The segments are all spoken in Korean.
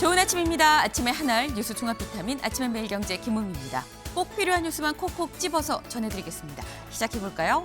좋은 아침입니다. 아침의 하나를 뉴스 종합 비타민 아침의 매일경제 김웅입니다. 꼭 필요한 뉴스만 콕콕 집어서 전해드리겠습니다. 시작해볼까요?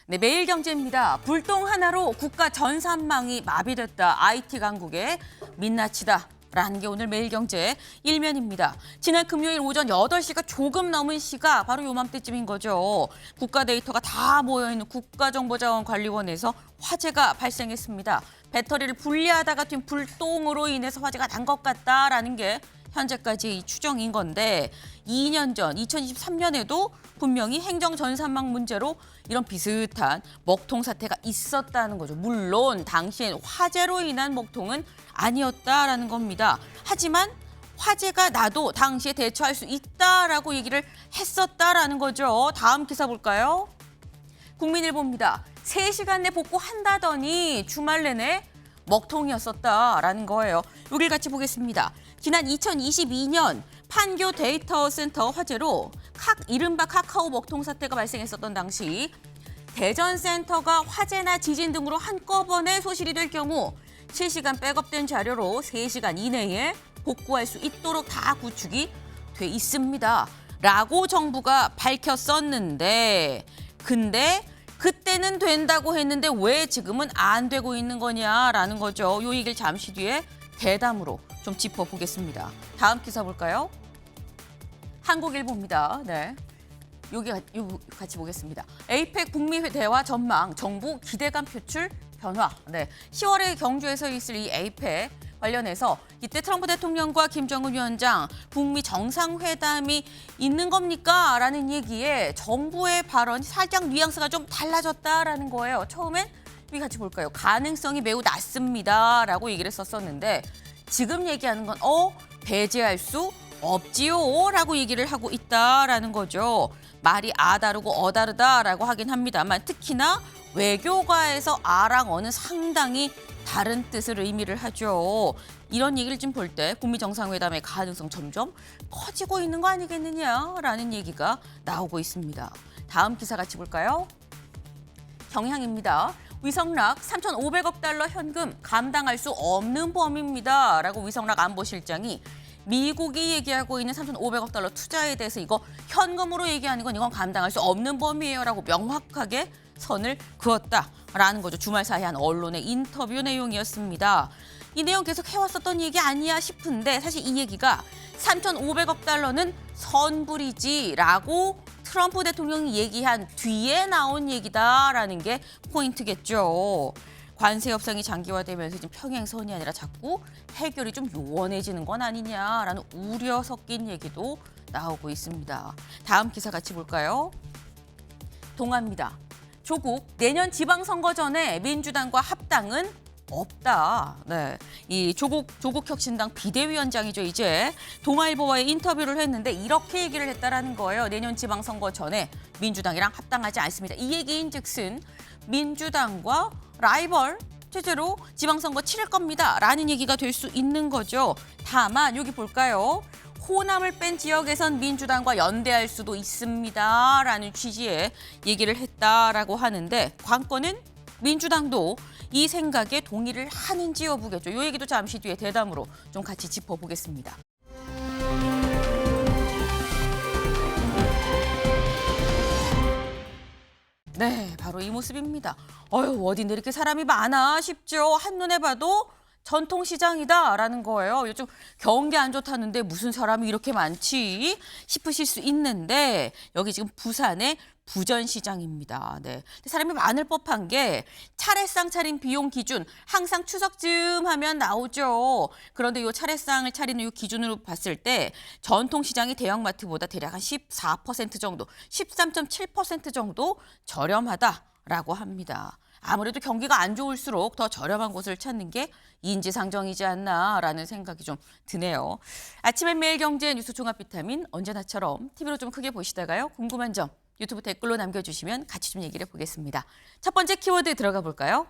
네, 매일경제입니다. 불똥 하나로 국가 전산망이 마비됐다. IT 강국의 민낯이다. 라는 게 오늘 매일경제 일면입니다. 지난 금요일 오전 8시가 조금 넘은 시가 바로 요맘때쯤인 거죠. 국가 데이터가 다 모여있는 국가정보자원관리원에서 화재가 발생했습니다. 배터리를 분리하다가 튄 불똥으로 인해서 화재가 난 것 같다라는 게 현재까지의 추정인 건데 2년 전 2023년에도 분명히 행정전산망 문제로 이런 비슷한 먹통 사태가 있었다는 거죠. 물론 당시엔 화재로 인한 먹통은 아니었다라는 겁니다. 하지만 화재가 나도 당시에 대처할 수 있다라고 얘기를 했었다라는 거죠. 다음 기사 볼까요? 국민일보입니다. 3시간 내 복구한다더니 주말 내내 먹통이었었다라는 거예요. 여길 같이 보겠습니다. 지난 2022년 판교 데이터 센터 화재로 이른바 카카오 먹통 사태가 발생했었던 당시 대전 센터가 화재나 지진 등으로 한꺼번에 소실이 될 경우 실시간 백업된 자료로 3시간 이내에 복구할 수 있도록 다 구축이 돼 있습니다. 라고 정부가 밝혔었는데 근데 그때는 된다고 했는데 왜 지금은 안 되고 있는 거냐라는 거죠. 요 얘기를 잠시 뒤에 대담으로 좀 짚어보겠습니다. 다음 기사 볼까요? 한국일보입니다. 네, 여기 같이 보겠습니다. 에이펙 북미 대화 전망, 정부 기대감 표출 변화. 네, 10월에 경주에서 있을 이 에이펙 관련해서 이때 트럼프 대통령과 김정은 위원장 북미 정상회담이 있는 겁니까? 라는 얘기에 정부의 발언이 살짝 뉘앙스가 좀 달라졌다라는 거예요. 처음엔 여기 같이 볼까요? 가능성이 매우 낮습니다. 라고 얘기를 썼었는데 지금 얘기하는 건 배제할 수 없지요. 라고 얘기를 하고 있다라는 거죠. 말이 다르고 다르다라고 하긴 합니다만 특히나 외교가에서 아랑 어는 상당히 다른 뜻을 의미를 하죠. 이런 얘기를 좀 볼 때 북미 정상회담의 가능성 점점 커지고 있는 거 아니겠느냐라는 얘기가 나오고 있습니다. 다음 기사 같이 볼까요? 경향입니다. 위성락 3,500억 달러 현금 감당할 수 없는 범위입니다. 라고 위성락 안보실장이 미국이 얘기하고 있는 3,500억 달러 투자에 대해서 이거 현금으로 얘기하는 건 이건 감당할 수 없는 범위예요. 라고 명확하게 선을 그었다라는 거죠. 주말 사이 한 언론의 인터뷰 내용이었습니다. 이 내용 계속 해왔었던 얘기 아니야 싶은데 사실 이 얘기가 3,500억 달러는 선불이지라고 트럼프 대통령이 얘기한 뒤에 나온 얘기다라는 게 포인트겠죠. 관세 협상이 장기화되면서 지금 평행선이 아니라 자꾸 해결이 좀 요원해지는 건 아니냐라는 우려 섞인 얘기도 나오고 있습니다. 다음 기사 같이 볼까요? 동아입니다. 조국 내년 지방선거 전에 민주당과 합당은 없다. 네, 이 조국혁신당 비대위원장이죠. 이제 동아일보와의 인터뷰를 했는데 이렇게 얘기를 했다라는 거예요. 내년 지방선거 전에 민주당이랑 합당하지 않습니다. 이 얘기인즉슨 민주당과 라이벌 체제로 지방선거 치를 겁니다. 라는 얘기가 될 수 있는 거죠. 다만 여기 볼까요? 호남을 뺀 지역에선 민주당과 연대할 수도 있습니다. 라는 취지의 얘기를 했다라고 하는데 관건은 민주당도 이 생각에 동의를 하는지 여부겠죠. 이 얘기도 잠시 뒤에 대담으로 좀 같이 짚어보겠습니다. 네, 바로 이 모습입니다. 어딘데 이렇게 사람이 많아 싶죠. 한눈에 봐도 전통시장이다라는 거예요. 요즘 경기 안 좋다는데 무슨 사람이 이렇게 많지 싶으실 수 있는데 여기 지금 부산의 부전시장입니다. 네, 사람이 많을 법한 게 차례상 차림 비용 기준 항상 추석쯤 하면 나오죠. 그런데 이 차례상을 차리는 이 기준으로 봤을 때 전통시장이 대형마트보다 대략 한 14% 정도, 13.7% 정도 저렴하다라고 합니다. 아무래도 경기가 안 좋을수록 더 저렴한 곳을 찾는 게 인지상정이지 않나라는 생각이 좀 드네요. 아침엔 매일경제 뉴스 종합 비타민 언제나처럼 TV로 좀 크게 보시다가요. 궁금한 점 유튜브 댓글로 남겨주시면 같이 좀 얘기를 해보겠습니다. 첫 번째 키워드 들어가 볼까요?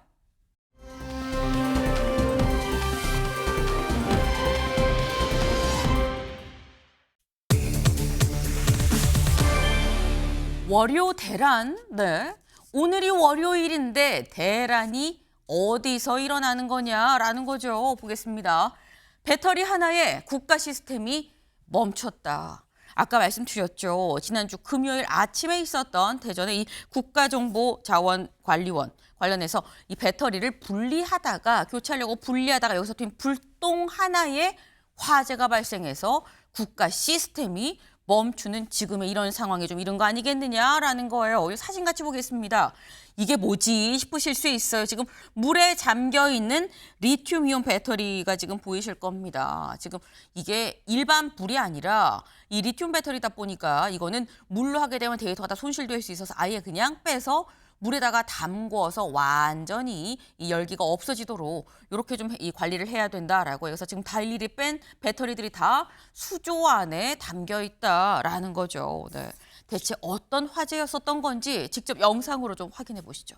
월요 대란? 네. 오늘이 월요일인데 대란이 어디서 일어나는 거냐라는 거죠. 보겠습니다. 배터리 하나에 국가 시스템이 멈췄다. 아까 말씀드렸죠. 지난주 금요일 아침에 있었던 대전의 이 국가정보자원관리원 관련해서 이 배터리를 교체하려고 분리하다가 여기서 된 불똥 하나에 화재가 발생해서 국가 시스템이 멈추는 지금의 이런 상황이 좀 이런 거 아니겠느냐라는 거예요. 이 사진 같이 보겠습니다. 이게 뭐지 싶으실 수 있어요. 지금 물에 잠겨 있는 리튬이온 배터리가 지금 보이실 겁니다. 지금 이게 일반 불이 아니라 이 리튬 배터리다 보니까 이거는 물로 하게 되면 데이터가 다 손실될 수 있어서 아예 그냥 빼서 물에다가 담궈서 완전히 이 열기가 없어지도록 이렇게 좀 이 관리를 해야 된다라고 해서 지금 다 일일이 뺀 배터리들이 다 수조 안에 담겨 있다라는 거죠. 네. 대체 어떤 화재였었던 건지 직접 영상으로 좀 확인해 보시죠.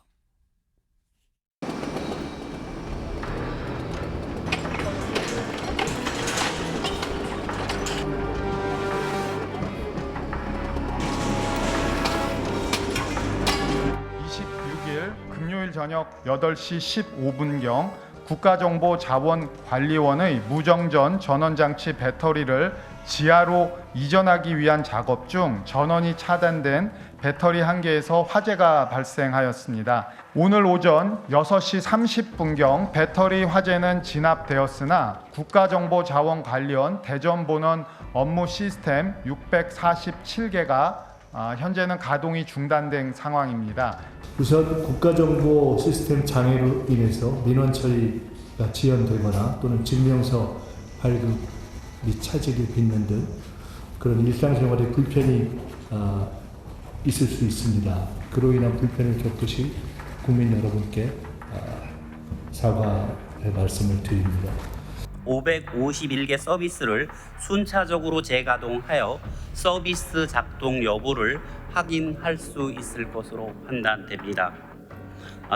26일 금요일 저녁 8시 15분경 국가정보자원관리원의 무정전 전원장치 배터리를 지하로 이전하기 위한 작업 중 전원이 차단된 배터리 한 개에서 화재가 발생하였습니다. 오늘 오전 6시 30분경 배터리 화재는 진압되었으나 국가정보자원관리원 대전본원 업무 시스템 647개가 현재는 가동이 중단된 상황입니다. 우선 국가정보 시스템 장애로 인해서 민원 처리가 지연되거나 또는 증명서 발급 및 차질이 빚는 등 그런 일상생활에 불편이 있을 수 있습니다. 그로 인한 불편을 겪으실 국민 여러분께 사과의 말씀을 드립니다. 551개 서비스를 순차적으로 재가동하여 서비스 작동 여부를 확인할 수 있을 것으로 판단됩니다.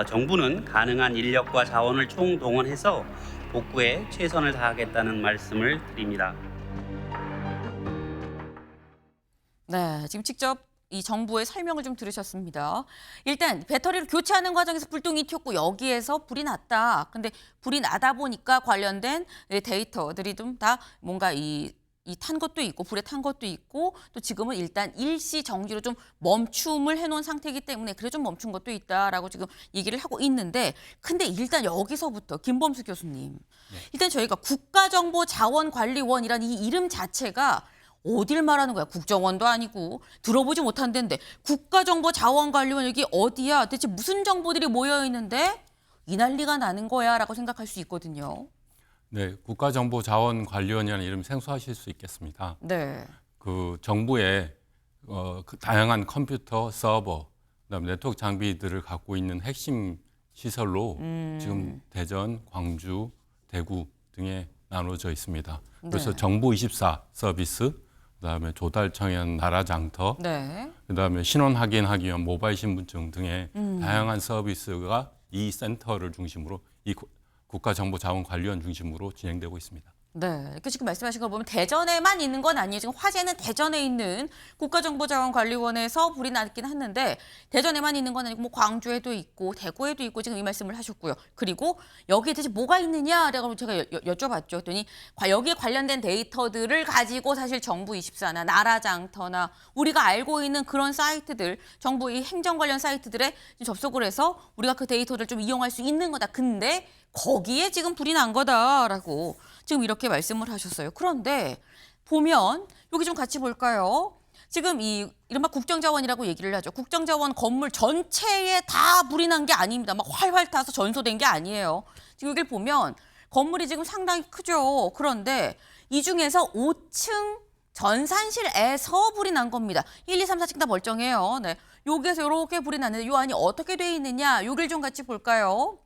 정부는 가능한 인력과 자원을 총동원해서 복구에 최선을 다하겠다는 말씀을 드립니다. 네, 지금 직접 이 정부의 설명을 좀 들으셨습니다. 일단 배터리를 교체하는 과정에서 불똥이 튀었고 여기에서 불이 났다. 근데 불이 나다 보니까 관련된 데이터들이 좀 다 뭔가 이 탄 것도 있고 불에 탄 것도 있고 또 지금은 일단 일시 정지로 좀 멈춤을 해놓은 상태이기 때문에 그래 좀 멈춘 것도 있다라고 지금 얘기를 하고 있는데 근데 일단 여기서부터 김범수 교수님 일단 저희가 국가정보자원관리원이라는 이 이름 자체가 어딜 말하는 거야? 국정원도 아니고 들어보지 못한 데인데 국가정보자원관리원 여기 어디야? 대체 무슨 정보들이 모여 있는데 이 난리가 나는 거야라고 생각할 수 있거든요. 네, 국가정보자원관리원이라는 이름 생소하실 수 있겠습니다. 네. 그 정부의 그 다양한 컴퓨터, 서버, 그다음에 네트워크 장비들을 갖고 있는 핵심 시설로 지금 대전, 광주, 대구 등에 나눠져 있습니다. 그래서 네. 정부24 서비스, 그다음에 조달청연 나라장터, 네. 그다음에 신원 확인하기 위한 모바일 신분증 등의 다양한 서비스가 이 센터를 중심으로 이 국가정보자원관리원 중심으로 진행되고 있습니다. 네, 지금 말씀하신 걸 보면 대전에만 있는 건 아니에요. 지금 화재는 대전에 있는 국가정보자원관리원에서 불이 났긴 했는데 대전에만 있는 건 아니고 뭐 광주에도 있고 대구에도 있고 지금 이 말씀을 하셨고요. 그리고 여기에 대체 뭐가 있느냐라고 제가 여쭤봤죠. 그랬더니 여기에 관련된 데이터들을 가지고 사실 정부24나 나라장터나 우리가 알고 있는 그런 사이트들, 정부 이 행정 관련 사이트들에 접속을 해서 우리가 그 데이터를 좀 이용할 수 있는 거다. 근데 거기에 지금 불이 난 거다라고 지금 이렇게 말씀을 하셨어요. 그런데 보면 여기 좀 같이 볼까요? 지금 이 이른바 국정자원이라고 얘기를 하죠. 국정자원 건물 전체에 다 불이 난 게 아닙니다. 막 활활 타서 전소된 게 아니에요. 지금 여기를 보면 건물이 지금 상당히 크죠. 그런데 이 중에서 5층 전산실에서 불이 난 겁니다. 1, 2, 3, 4층 다 멀쩡해요. 네. 여기에서 이렇게 불이 났는데 이 안이 어떻게 돼 있느냐? 여기를 좀 같이 볼까요?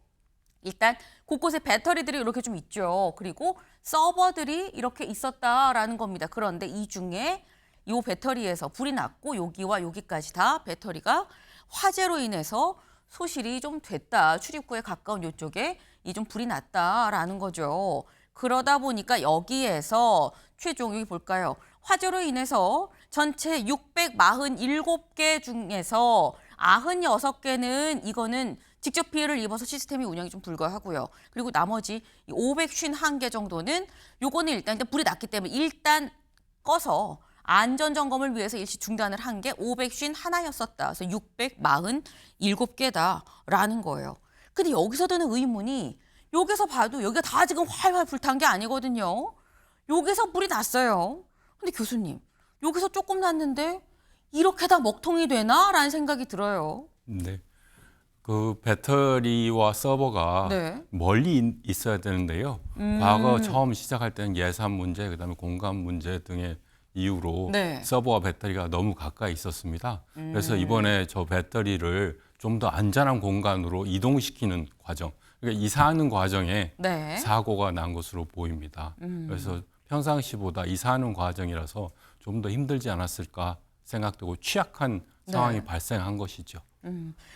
일단 곳곳에 배터리들이 이렇게 좀 있죠. 그리고 서버들이 이렇게 있었다라는 겁니다. 그런데 이 중에 이 배터리에서 불이 났고 여기와 여기까지 다 배터리가 화재로 인해서 소실이 좀 됐다. 출입구에 가까운 이쪽에 이 좀 불이 났다라는 거죠. 그러다 보니까 여기에서 최종 여기 볼까요? 화재로 인해서 전체 647개 중에서 96개는 이거는 직접 피해를 입어서 시스템이 운영이 좀 불가하고요. 그리고 나머지 551개 정도는 요거는 일단 불이 났기 때문에 일단 꺼서 안전 점검을 위해서 일시 중단을 한 게 551였었다. 그래서 647개다라는 거예요. 근데 여기서 드는 의문이 여기서 봐도 여기가 다 지금 활활 불탄 게 아니거든요. 여기서 불이 났어요. 근데 교수님, 여기서 조금 났는데 이렇게 다 먹통이 되나라는 생각이 들어요. 네. 그 배터리와 서버가 네. 멀리 있어야 되는데요. 과거 처음 시작할 때는 예산 문제, 그다음에 공간 문제 등의 이유로 네. 서버와 배터리가 너무 가까이 있었습니다. 그래서 이번에 저 배터리를 좀 더 안전한 공간으로 이동시키는 과정, 그러니까 이사하는 과정에 네. 사고가 난 것으로 보입니다. 그래서 평상시보다 이사하는 과정이라서 좀 더 힘들지 않았을까 생각되고 취약한 상황이 발생한 것이죠.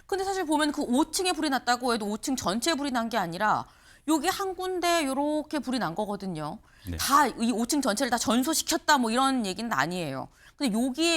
근데 사실 보면 그 5층에 불이 났다고 해도 5층 전체에 불이 난 게 아니라 여기 한 군데 이렇게 불이 난 거거든요. 네. 다 이 5층 전체를 다 전소시켰다 뭐 이런 얘기는 아니에요. 근데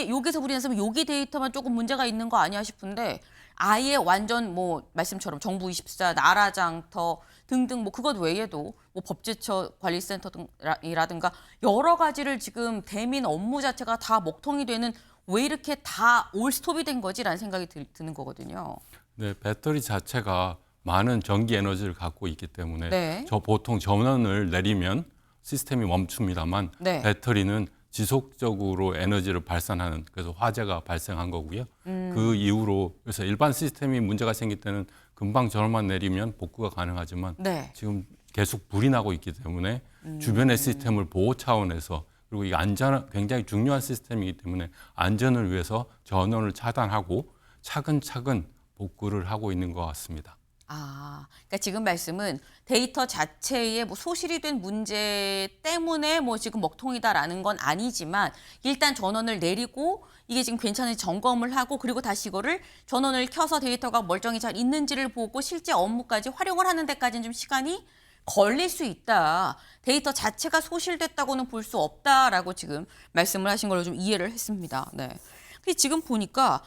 여기서 불이 났으면 여기 데이터만 조금 문제가 있는 거 아니야 싶은데 아예 완전 뭐 말씀처럼 정부24, 나라장터 등등 뭐 그것 외에도 뭐 법제처 관리센터 등이라든가 여러 가지를 지금 대민 업무 자체가 다 먹통이 되는 왜 이렇게 다 올스톱이 된 거지라는 생각이 드는 거거든요. 네, 배터리 자체가 많은 전기 에너지를 갖고 있기 때문에 네. 저 보통 전원을 내리면 시스템이 멈춥니다만 네. 배터리는 지속적으로 에너지를 발산하는 그래서 화재가 발생한 거고요. 그 이후로 그래서 일반 시스템이 문제가 생길 때는 금방 전원만 내리면 복구가 가능하지만 네. 지금 계속 불이 나고 있기 때문에 주변의 시스템을 보호 차원에서 그리고 이 안전 굉장히 중요한 시스템이기 때문에 안전을 위해서 전원을 차단하고 차근차근 복구를 하고 있는 것 같습니다. 아, 그러니까 지금 말씀은 데이터 자체에 뭐 소실이 된 문제 때문에 뭐 지금 먹통이다라는 건 아니지만 일단 전원을 내리고 이게 지금 괜찮은지 점검을 하고 그리고 다시 이거를 전원을 켜서 데이터가 멀쩡히 잘 있는지를 보고 실제 업무까지 활용을 하는 데까지는 좀 시간이 걸릴 수 있다. 데이터 자체가 소실됐다고는 볼 수 없다라고 지금 말씀을 하신 걸로 좀 이해를 했습니다. 네. 근데 지금 보니까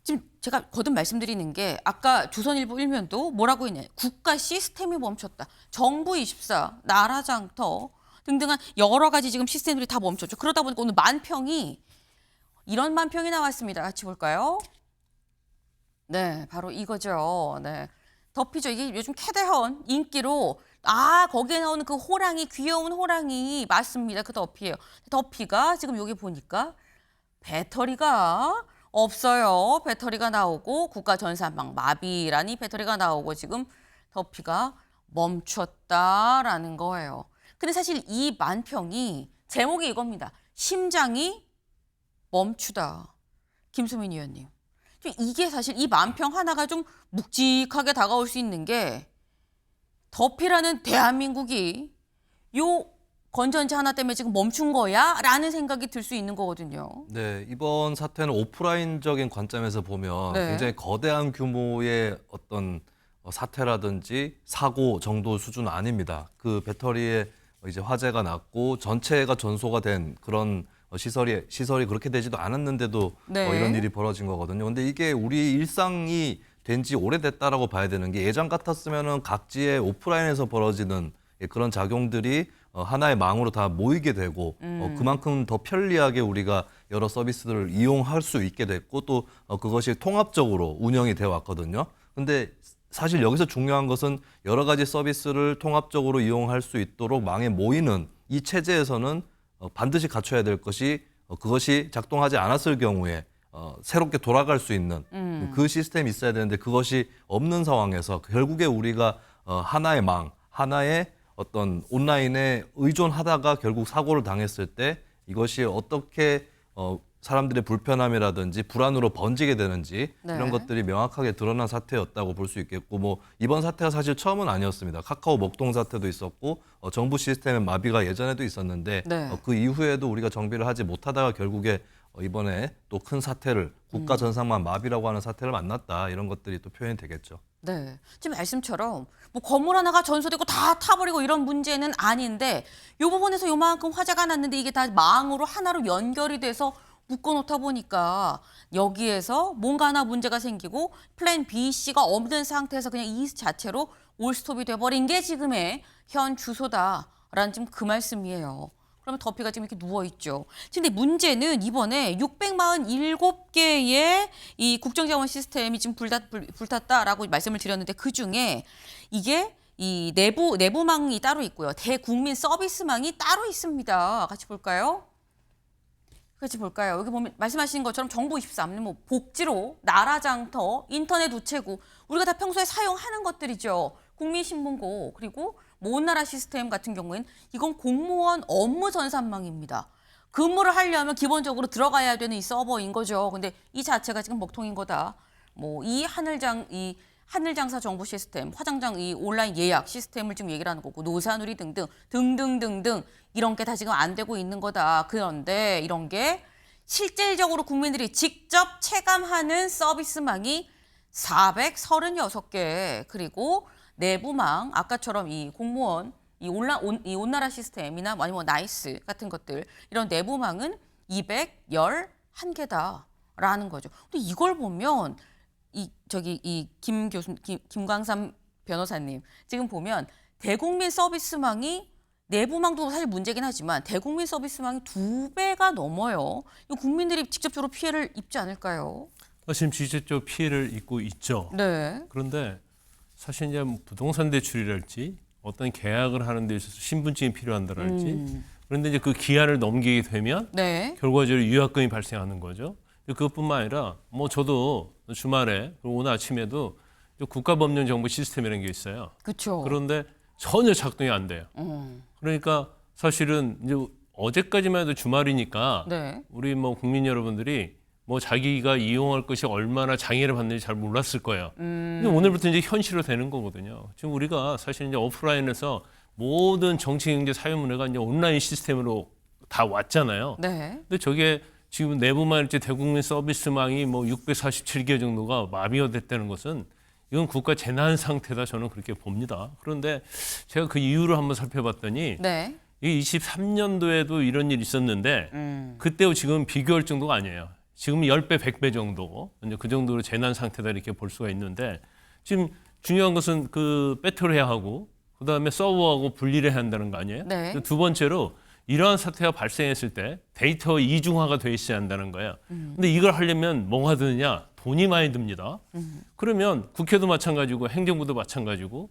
지금 제가 거듭 말씀드리는 게 아까 조선일보 일면도 뭐라고 했냐. 국가 시스템이 멈췄다. 정부24, 나라장터 등등한 여러 가지 지금 시스템들이 다 멈췄죠. 그러다 보니까 오늘 만평이 이런 만평이 나왔습니다. 같이 볼까요? 네, 바로 이거죠. 네. 덕피죠. 이게 요즘 캐대헌 인기로 거기에 나오는 그 호랑이 귀여운 호랑이 맞습니다. 그 덕피예요. 덕피가 지금 여기 보니까 배터리가 없어요. 배터리가 나오고 국가 전산망 마비라니 배터리가 나오고 지금 덕피가 멈췄다라는 거예요. 근데 사실 이 만평이 제목이 이겁니다. 심장이 멈추다. 김수민 의원님. 이게 사실 이 만평 하나가 좀 묵직하게 다가올 수 있는 게 덕피라는 대한민국이 요 건전지 하나 때문에 지금 멈춘 거야? 라는 생각이 들 수 있는 거거든요. 네, 이번 사태는 오프라인적인 관점에서 보면 네. 굉장히 거대한 규모의 어떤 사태라든지 사고 정도 수준은 아닙니다. 그 배터리에 이제 화재가 났고 전체가 전소가 된 그런 시설이 그렇게 되지도 않았는데도 네. 이런 일이 벌어진 거거든요. 근데 이게 우리 일상이 된 지 오래됐다라고 봐야 되는 게 예전 같았으면은 각지의 오프라인에서 벌어지는 그런 작용들이 하나의 망으로 다 모이게 되고 그만큼 더 편리하게 우리가 여러 서비스들을 이용할 수 있게 됐고 또 그것이 통합적으로 운영이 되어 왔거든요. 근데 사실 여기서 중요한 것은 여러 가지 서비스를 통합적으로 이용할 수 있도록 망에 모이는 이 체제에서는 반드시 갖춰야 될 것이 그것이 작동하지 않았을 경우에 새롭게 돌아갈 수 있는 그 시스템이 있어야 되는데 그것이 없는 상황에서 결국에 우리가 하나의 망, 하나의 어떤 온라인에 의존하다가 결국 사고를 당했을 때 이것이 어떻게 사람들의 불편함이라든지 불안으로 번지게 되는지 네. 이런 것들이 명확하게 드러난 사태였다고 볼 수 있겠고 뭐 이번 사태가 사실 처음은 아니었습니다. 카카오 먹통 사태도 있었고 정부 시스템의 마비가 예전에도 있었는데 네. 그 이후에도 우리가 정비를 하지 못하다가 결국에 이번에 또 큰 사태를 국가 전산망 마비라고 하는 사태를 만났다 이런 것들이 또 표현이 되겠죠. 네. 지금 말씀처럼 뭐 건물 하나가 전소되고 다 타버리고 이런 문제는 아닌데 이 부분에서 요만큼 화재가 났는데 이게 다 망으로 하나로 연결이 돼서 묶어놓다 보니까 여기에서 뭔가 하나 문제가 생기고 플랜 B, C가 없는 상태에서 그냥 이 자체로 올스톱이 돼버린 게 지금의 현 주소다라는 지금 그 말씀이에요. 그러면 더피가 지금 이렇게 누워있죠. 근데 문제는 이번에 647개의 이 국정자원 시스템이 지금 불탔다라고 말씀을 드렸는데 그중에 이게 이 내부망이 따로 있고요. 대국민 서비스망이 따로 있습니다. 같이 볼까요? 여기 보면 말씀하신 것처럼 정부24, 뭐 복지로, 나라장터, 인터넷 우체국 우리가 다 평소에 사용하는 것들이죠. 국민신문고 그리고 온나라 시스템 같은 경우에는 이건 공무원 업무 전산망입니다. 근무를 하려면 기본적으로 들어가야 되는 이 서버인 거죠. 근데 이 자체가 지금 먹통인 거다. 뭐 이 하늘장사 정보 시스템, 화장장 이 온라인 예약 시스템을 지금 얘기를 하는 거고 노사누리 등등 이런 게 다 지금 안 되고 있는 거다. 그런데 이런 게 실질적으로 국민들이 직접 체감하는 서비스망이 436개 그리고 내부망 아까처럼 이 공무원 이 온나라 시스템이나 아니면 나이스 같은 것들 이런 내부망은 211개다라는 거죠. 근데 이걸 보면 김광삼 변호사님 지금 보면 대국민 서비스망이 내부망도 사실 문제긴 하지만 대국민 서비스망이 2배가 넘어요. 이거 국민들이 직접적으로 피해를 입지 않을까요? 지금 직접적으로 피해를 입고 있죠. 네. 그런데 사실 이제 부동산 대출이랄지 어떤 계약을 하는 데 있어서 신분증이 필요한다랄지 그런데 이제 그 기한을 넘기게 되면 네. 결과적으로 유학금이 발생하는 거죠. 그것뿐만 아니라 뭐 저도 주말에 그리고 오늘 아침에도 국가법령정보 시스템이라는 게 있어요. 그렇죠. 그런데 전혀 작동이 안 돼요. 그러니까 사실은 이제 어제까지만 해도 주말이니까 네. 우리 뭐 국민 여러분들이 뭐 자기가 이용할 것이 얼마나 장애를 받는지 잘 몰랐을 거예요. 근데 오늘부터 이제 현실로 되는 거거든요. 지금 우리가 사실 이제 오프라인에서 모든 정치, 경제, 사회 문화가 이제 온라인 시스템으로 다 왔잖아요. 네. 근데 저게 지금 내부만 일제 대국민 서비스망이 뭐 647개 정도가 마비가 됐다는 것은 이건 국가 재난 상태다 저는 그렇게 봅니다. 그런데 제가 그 이유를 한번 살펴봤더니 네. 이 23년도에도 이런 일이 있었는데 그때와 지금 비교할 정도가 아니에요. 지금 10배, 100배 정도, 이제 그 정도로 재난 상태다 이렇게 볼 수가 있는데 지금 중요한 것은 그 배터리해야 하고 그다음에 서버하고 분리를 해야 한다는 거 아니에요? 네. 두 번째로 이러한 사태가 발생했을 때 데이터 이중화가 돼 있어야 한다는 거예요. 근데 이걸 하려면 뭐가 드느냐? 돈이 많이 듭니다. 그러면 국회도 마찬가지고 행정부도 마찬가지고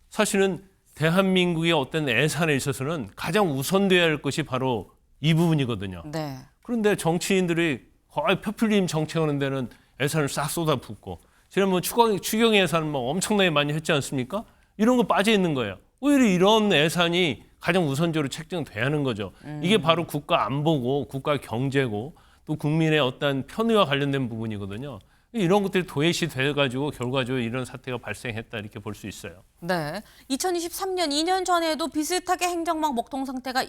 사실은 대한민국의 어떤 예산에 있어서는 가장 우선돼야 할 것이 바로 이 부분이거든요. 네. 그런데 정치인들이 거의 퍼퓰리즘 정책하는 데는 예산을 싹 쏟아붓고 지난번 추경 예산을 막 엄청나게 많이 했지 않습니까? 이런 거 빠져 있는 거예요. 오히려 이런 예산이 가장 우선적으로 책정돼야 하는 거죠. 이게 바로 국가 안보고 국가 경제고 또 국민의 어떤 편의와 관련된 부분이거든요. 이런 것들이 도외시 돼가지고 결과적으로 이런 사태가 발생했다 이렇게 볼 수 있어요. 네. 2023년 2년 전에도 비슷하게 행정망 먹통 사태가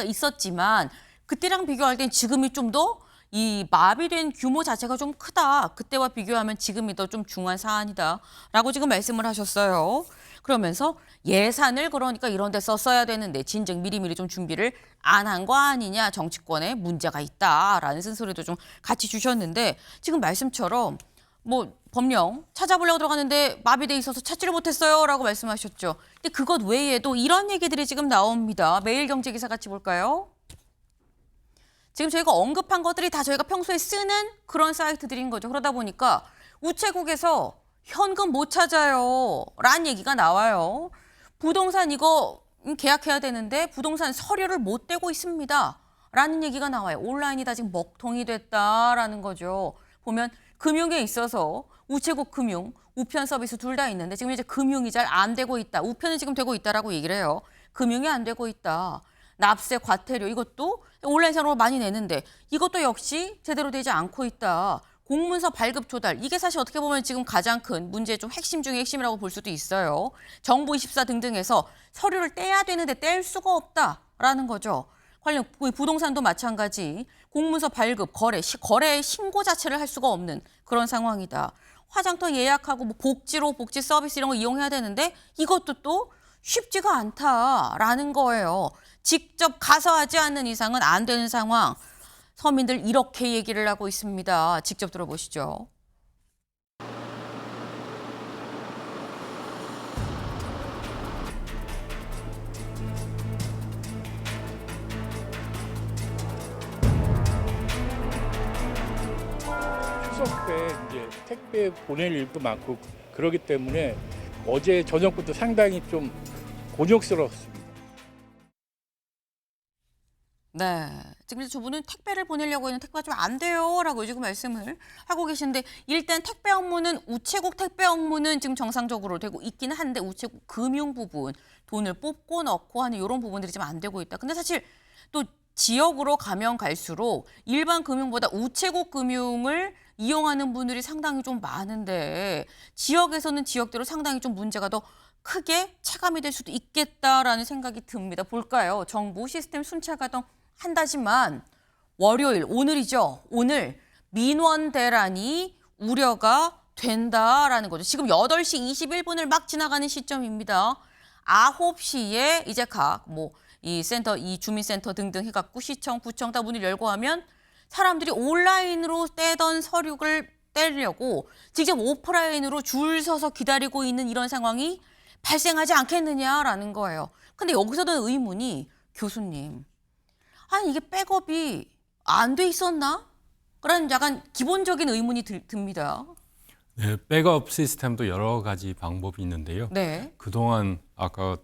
있었지만 그때랑 비교할 땐 지금이 좀 더 이 마비된 규모 자체가 좀 크다. 그때와 비교하면 지금이 더 좀 중요한 사안이다라고 지금 말씀을 하셨어요. 그러면서 예산을 그러니까 이런 데 썼어야 되는데 진즉 미리미리 좀 준비를 안 한 거 아니냐. 정치권에 문제가 있다라는 쓴소리도 좀 같이 주셨는데 지금 말씀처럼 뭐 법령 찾아보려고 들어갔는데 마비돼 있어서 찾지를 못했어요라고 말씀하셨죠. 근데 그것 외에도 이런 얘기들이 지금 나옵니다. 매일경제 기사 같이 볼까요? 지금 저희가 언급한 것들이 다 저희가 평소에 쓰는 그런 사이트들인 거죠. 그러다 보니까 우체국에서 현금 못 찾아요 라는 얘기가 나와요. 부동산 이거 계약해야 되는데 부동산 서류를 못 떼고 있습니다 라는 얘기가 나와요. 온라인이 다 지금 먹통이 됐다라는 거죠. 보면 금융에 있어서 우체국 금융, 우편 서비스 둘 다 있는데 지금 이제 금융이 잘 안 되고 있다. 우편은 지금 되고 있다라고 얘기를 해요. 금융이 안 되고 있다. 납세, 과태료 이것도 온라인상으로 많이 내는데 이것도 역시 제대로 되지 않고 있다. 공문서 발급 조달 이게 사실 어떻게 보면 지금 가장 큰 문제의 좀 핵심 중의 핵심이라고 볼 수도 있어요. 정부24 등등에서 서류를 떼야 되는데 뗄 수가 없다라는 거죠. 관련 부동산도 마찬가지. 공문서 발급, 거래 신고 자체를 할 수가 없는 그런 상황이다. 화장터 예약하고 뭐 복지로 복지 서비스 이런 거 이용해야 되는데 이것도 또 쉽지가 않다라는 거예요. 직접 가서 하지 않는 이상은 안 되는 상황. 서민들 이렇게 얘기를 하고 있습니다. 직접 들어보시죠. 추석 때 이제 택배 보낼 일도 많고 그러기 때문에 어제 저녁부터 상당히 좀 곤욕스러웠습니다. 네. 지금 두 분은 택배를 보내려고 했는데 택배가 좀 안 돼요라고 지금 말씀을 하고 계신데 일단 택배 업무는 우체국 택배 업무는 지금 정상적으로 되고 있기는 한데 우체국 금융 부분 돈을 뽑고 넣고 하는 이런 부분들이 좀 안 되고 있다. 근데 사실 또 지역으로 가면 갈수록 일반 금융보다 우체국 금융을 이용하는 분들이 상당히 좀 많은데 지역에서는 지역대로 상당히 좀 문제가 더 크게 체감이 될 수도 있겠다라는 생각이 듭니다. 볼까요? 정부 시스템 순차 가동한다지만 월요일 오늘이죠. 오늘 민원 대란이 우려가 된다라는 거죠. 지금 8시 21분을 막 지나가는 시점입니다. 9시에 이제 이 센터, 이 주민센터 등등 해갖고 시청, 구청 다 문을 열고 하면 사람들이 온라인으로 떼던 서류를 떼려고 직접 오프라인으로 줄 서서 기다리고 있는 이런 상황이 발생하지 않겠느냐라는 거예요. 근데 여기서 드는 의문이 교수님, 아니 이게 백업이 안 돼 있었나? 그런 약간 기본적인 의문이 듭니다. 네, 백업 시스템도 여러 가지 방법이 있는데요. 네. 그동안 아까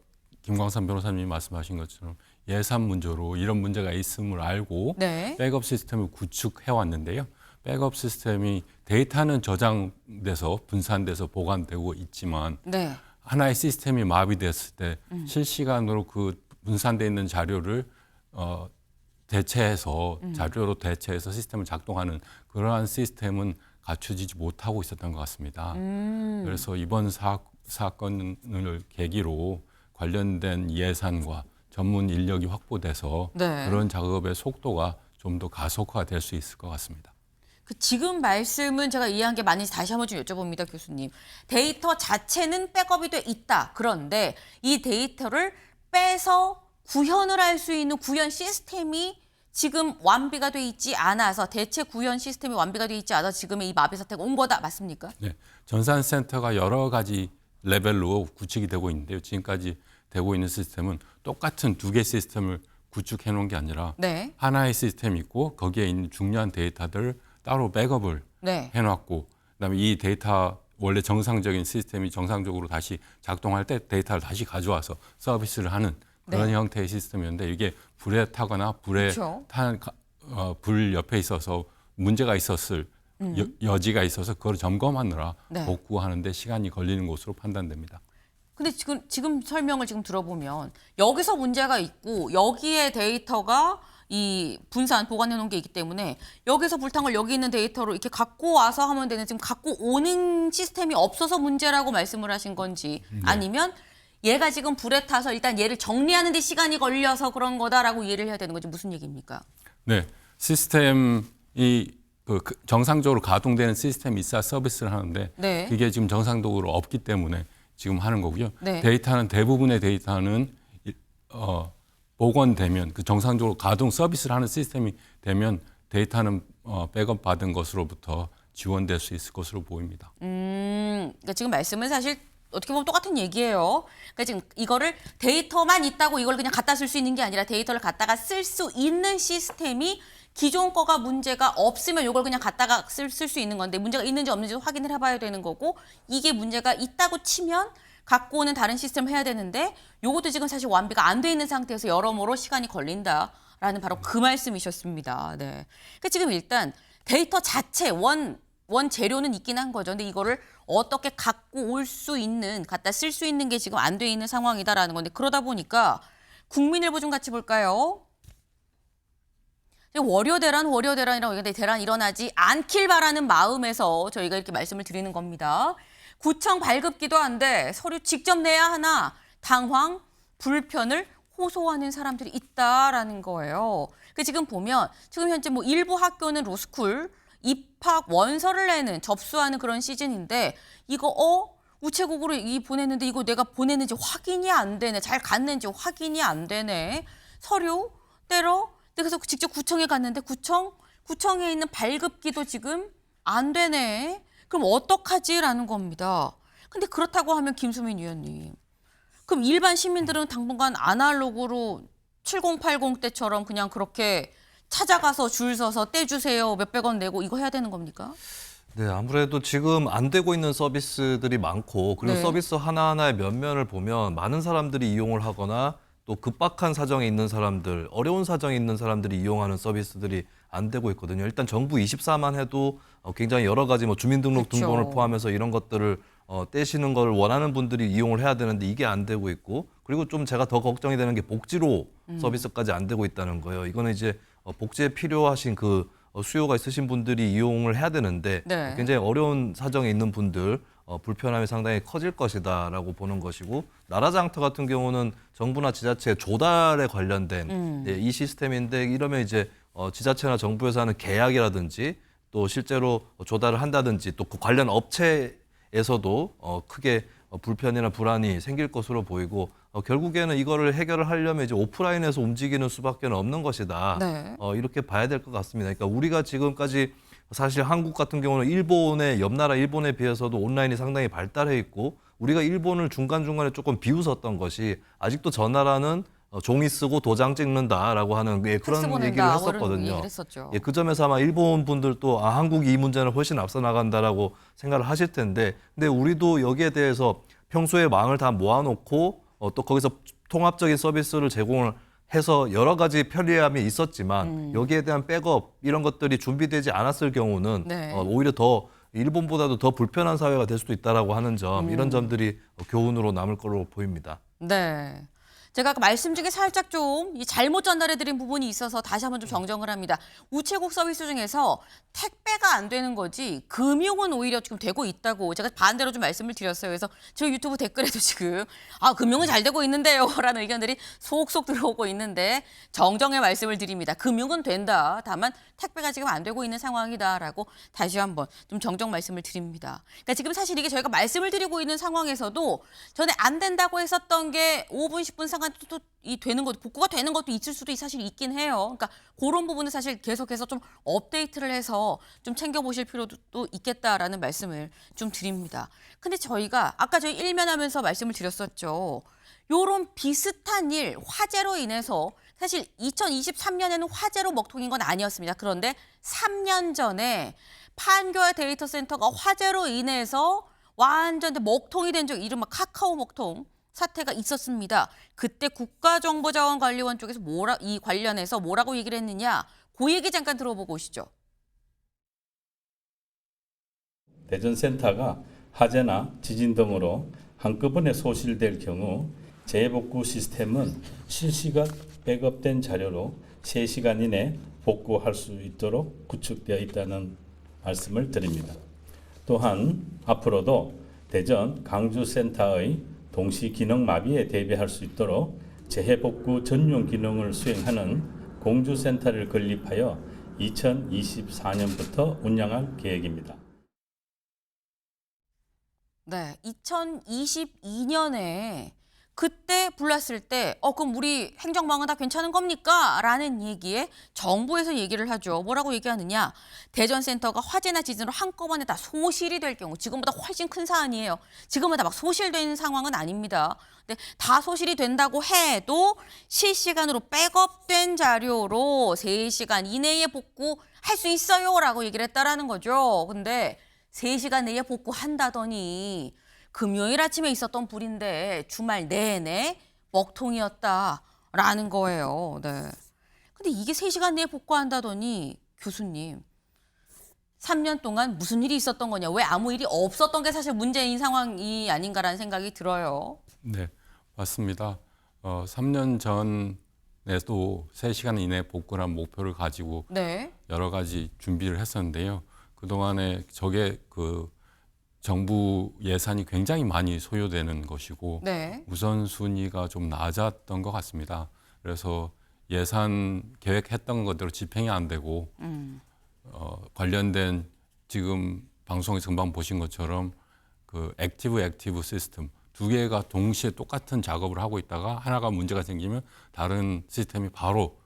김광삼 변호사님이 말씀하신 것처럼 예산 문제로 이런 문제가 있음을 알고 네. 백업 시스템을 구축해 왔는데요. 백업 시스템이 데이터는 저장돼서 분산돼서 보관되고 있지만 네. 하나의 시스템이 마비됐을 때 실시간으로 그 분산돼 있는 자료를 대체해서 자료로 대체해서 시스템을 작동하는 그러한 시스템은 갖춰지지 못하고 있었던 것 같습니다. 그래서 이번 사건을 계기로 관련된 예산과 전문 인력이 확보돼서 네. 그런 작업의 속도가 좀 더 가속화될 수 있을 것 같습니다. 그 지금 말씀은 제가 이해한 게 맞는지 다시 한번 좀 여쭤봅니다, 교수님. 데이터 자체는 백업이 돼 있다. 그런데 이 데이터를 빼서 구현을 할 수 있는 구현 시스템이 지금 완비가 돼 있지 않아서 대체 구현 시스템이 완비가 돼 있지 않아서 지금의 이 마비 사태가 온 거다. 맞습니까? 네, 전산센터가 여러 가지 레벨로 구축이 되고 있는데요. 지금까지 되고 있는 시스템은 똑같은 두 개 시스템을 구축해 놓은 게 아니라 네. 하나의 시스템이 있고 거기에 있는 중요한 데이터들을 따로 백업을 네. 해놨고 그다음에 이 데이터 원래 정상적인 시스템이 정상적으로 다시 작동할 때 데이터를 다시 가져와서 서비스를 하는 그런 네. 형태의 시스템이었는데 이게 불에 타거나 그렇죠. 불 옆에 있어서 문제가 있었을 여지가 있어서 그걸 점검하느라 네. 복구하는데 시간이 걸리는 것으로 판단됩니다. 근데 지금 설명을 지금 들어보면 여기서 문제가 있고 여기에 데이터가 이 분산 보관해 놓은 게 있기 때문에 여기서 불탄 걸 여기 있는 데이터로 이렇게 갖고 와서 하면 되는 지금 갖고 오는 시스템이 없어서 문제라고 말씀을 하신 건지 아니면 얘가 지금 불에 타서 일단 얘를 정리하는 데 시간이 걸려서 그런 거다라고 이해를 해야 되는 건지 무슨 얘기입니까? 네, 시스템이 정상적으로 가동되는 시스템이 있어야 서비스를 하는데 네. 그게 지금 정상적으로 없기 때문에 지금 하는 거고요. 네. 데이터는 대부분의 데이터는 복원되면 그 정상적으로 가동 서비스를 하는 시스템이 되면 데이터는 백업 받은 것으로부터 지원될 수 있을 것으로 보입니다. 그러니까 지금 말씀은 사실 어떻게 보면 똑같은 얘기예요. 그러니까 지금 이거를 데이터만 있다고 이걸 그냥 갖다 쓸 수 있는 게 아니라 데이터를 갖다가 쓸 수 있는 시스템이 기존 거가 문제가 없으면 이걸 그냥 갖다가 쓸 수 있는 건데 문제가 있는지 없는지 확인을 해봐야 되는 거고 이게 문제가 있다고 치면 갖고 오는 다른 시스템을 해야 되는데 이것도 지금 사실 완비가 안 돼 있는 상태에서 여러모로 시간이 걸린다라는 바로 그 말씀이셨습니다. 네. 그러니까 지금 일단 데이터 자체 원 재료는 있긴 한 거죠. 근데 이거를 어떻게 갖고 올 수 있는, 갖다 쓸 수 있는 게 지금 안 돼 있는 상황이다라는 건데 그러다 보니까 국민일보 좀 같이 볼까요? 월요 대란이라고 얘기하는데 대란 일어나지 않길 바라는 마음에서 저희가 이렇게 말씀을 드리는 겁니다. 구청 발급기도 한데 서류 직접 내야 하나 당황, 불편을 호소하는 사람들이 있다라는 거예요. 지금 보면 지금 현재 일부 학교는 로스쿨 입학 원서를 내는 접수하는 그런 시즌인데 이거 우체국으로 보냈는데 이거 내가 보냈는지 확인이 안 되네. 잘 갔는지 확인이 안 되네. 서류 떼러 그래서 직접 구청에 갔는데 구청 구청에 있는 발급기도 지금 안 되네. 그럼 어떡하지라는 겁니다. 근데 그렇다고 하면 김수민 위원님, 그럼 일반 시민들은 당분간 아날로그로 7080 때처럼 그냥 그렇게 찾아가서 줄 서서 떼주세요, 몇백 원 내고 이거 해야 되는 겁니까? 네, 아무래도 지금 안 되고 있는 서비스들이 많고 그리고 네. 서비스 하나하나의 면면을 보면 많은 사람들이 이용을 하거나 또 급박한 사정에 있는 사람들, 어려운 사정에 있는 사람들이 이용하는 서비스들이 안 되고 있거든요. 일단 정부 24만 해도 굉장히 여러 가지 뭐 주민등록 그렇죠. 등본을 포함해서 이런 것들을 떼시는 걸 원하는 분들이 이용을 해야 되는데 이게 안 되고 있고 그리고 좀 제가 더 걱정이 되는 게 복지로 서비스까지 안 되고 있다는 거예요. 이거는 이제 복지에 필요하신 그 수요가 있으신 분들이 이용을 해야 되는데 네. 굉장히 어려운 사정에 있는 분들 불편함이 상당히 커질 것이다라고 보는 것이고 나라장터 같은 경우는 정부나 지자체 조달에 관련된 이 시스템인데 이러면 이제 지자체나 정부에서 하는 계약이라든지 또 실제로 조달을 한다든지 또 그 관련 업체에서도 크게 불편이나 불안이 생길 것으로 보이고 결국에는 이거를 해결을 하려면 이제 오프라인에서 움직이는 수밖에 없는 것이다. 네. 이렇게 봐야 될 것 같습니다. 그러니까 우리가 지금까지 사실 한국 같은 경우는 일본의 옆 나라 일본에 비해서도 온라인이 상당히 발달해 있고 우리가 일본을 중간중간에 조금 비웃었던 것이 아직도 저 나라는 종이 쓰고 도장 찍는다라고 하는 팩스 그런 보낸다, 얘기를 뭐 이런 했었거든요. 얘기를 했었죠. 예, 그 점에서 아마 일본 분들도 한국이 이 문제는 훨씬 앞서 나간다라고 생각을 하실 텐데 근데 우리도 여기에 대해서 평소에 망을 다 모아놓고 또 거기서 통합적인 서비스를 제공을 해서 여러 가지 편리함이 있었지만 여기에 대한 백업 이런 것들이 준비되지 않았을 경우는 네. 오히려 더 일본보다도 더 불편한 사회가 될 수도 있다라고 하는 점 이런 점들이 교훈으로 남을 거로 보입니다. 네. 제가 아까 말씀 중에 살짝 좀 잘못 전달해드린 부분이 있어서 다시 한번 좀 정정을 합니다. 우체국 서비스 중에서 택배가 안 되는 거지 금융은 오히려 지금 되고 있다고 제가 반대로 좀 말씀을 드렸어요. 그래서 저희 유튜브 댓글에도 지금 금융은 잘 되고 있는데요 라는 의견들이 속속 들어오고 있는데 정정의 말씀을 드립니다. 금융은 된다. 다만 택배가 지금 안 되고 있는 상황이다라고 다시 한번 좀 정정 말씀을 드립니다. 그러니까 지금 사실 이게 저희가 말씀을 드리고 있는 상황에서도 전에 안 된다고 했었던 게 5분, 10분 상간 또 되는 것도 복구가 되는 것도 있을 수도 사실 있긴 해요. 그러니까 그런 부분은 사실 계속해서 좀 업데이트를 해서 좀 챙겨보실 필요도 또 있겠다라는 말씀을 좀 드립니다. 근데 저희가 아까 저희 일면하면서 말씀을 드렸었죠. 요런 비슷한 일, 화재로 인해서 사실 2023년에는 화재로 먹통인 건 아니었습니다. 그런데 3년 전에 판교의 데이터 센터가 화재로 인해서 완전 먹통이 된 적, 이른바 카카오 먹통 사태가 있었습니다. 그때 국가정보자원관리원 쪽에서 이 관련해서 뭐라고 얘기를 했느냐, 그 얘기 잠깐 들어보고 오시죠. 대전센터가 화재나 지진 등으로 한꺼번에 소실될 경우 재복구 시스템은 실시간 백업된 자료로 3시간 이내 복구할 수 있도록 구축되어 있다는 말씀을 드립니다. 또한 앞으로도 대전 강주센터의 동시 기능 마비에 대비할 수 있도록 재해복구 전용 기능을 수행하는 공주센터를 건립하여 2024년부터 운영할 계획입니다. 네, 2022년에 그때 불났을 때 그럼 우리 행정망은 다 괜찮은 겁니까? 라는 얘기에 정부에서 얘기를 하죠. 뭐라고 얘기하느냐. 대전센터가 화재나 지진으로 한꺼번에 다 소실이 될 경우 지금보다 훨씬 큰 사안이에요. 지금보다 막 소실된 상황은 아닙니다. 근데 다 소실이 된다고 해도 실시간으로 백업된 자료로 3시간 이내에 복구할 수 있어요. 라고 얘기를 했다라는 거죠. 근데 3시간 내에 복구한다더니 금요일 아침에 있었던 불인데 주말 내내 먹통이었다라는 거예요. 네. 근데 이게 3시간 내에 복구한다더니 교수님, 3년 동안 무슨 일이 있었던 거냐? 왜 아무 일이 없었던 게 사실 문제인 상황이 아닌가라는 생각이 들어요. 네, 맞습니다. 3년 전에도 3시간 이내 복구란 목표를 가지고 네. 여러 가지 준비를 했었는데요. 그동안에 저게 정부 예산이 굉장히 많이 소요되는 것이고 네. 우선순위가 좀 낮았던 것 같습니다. 그래서 예산 계획했던 것대로 집행이 안 되고 관련된 지금 방송에서 금방 보신 것처럼 그 액티브 시스템 2개가 동시에 똑같은 작업을 하고 있다가 하나가 문제가 생기면 다른 시스템이 바로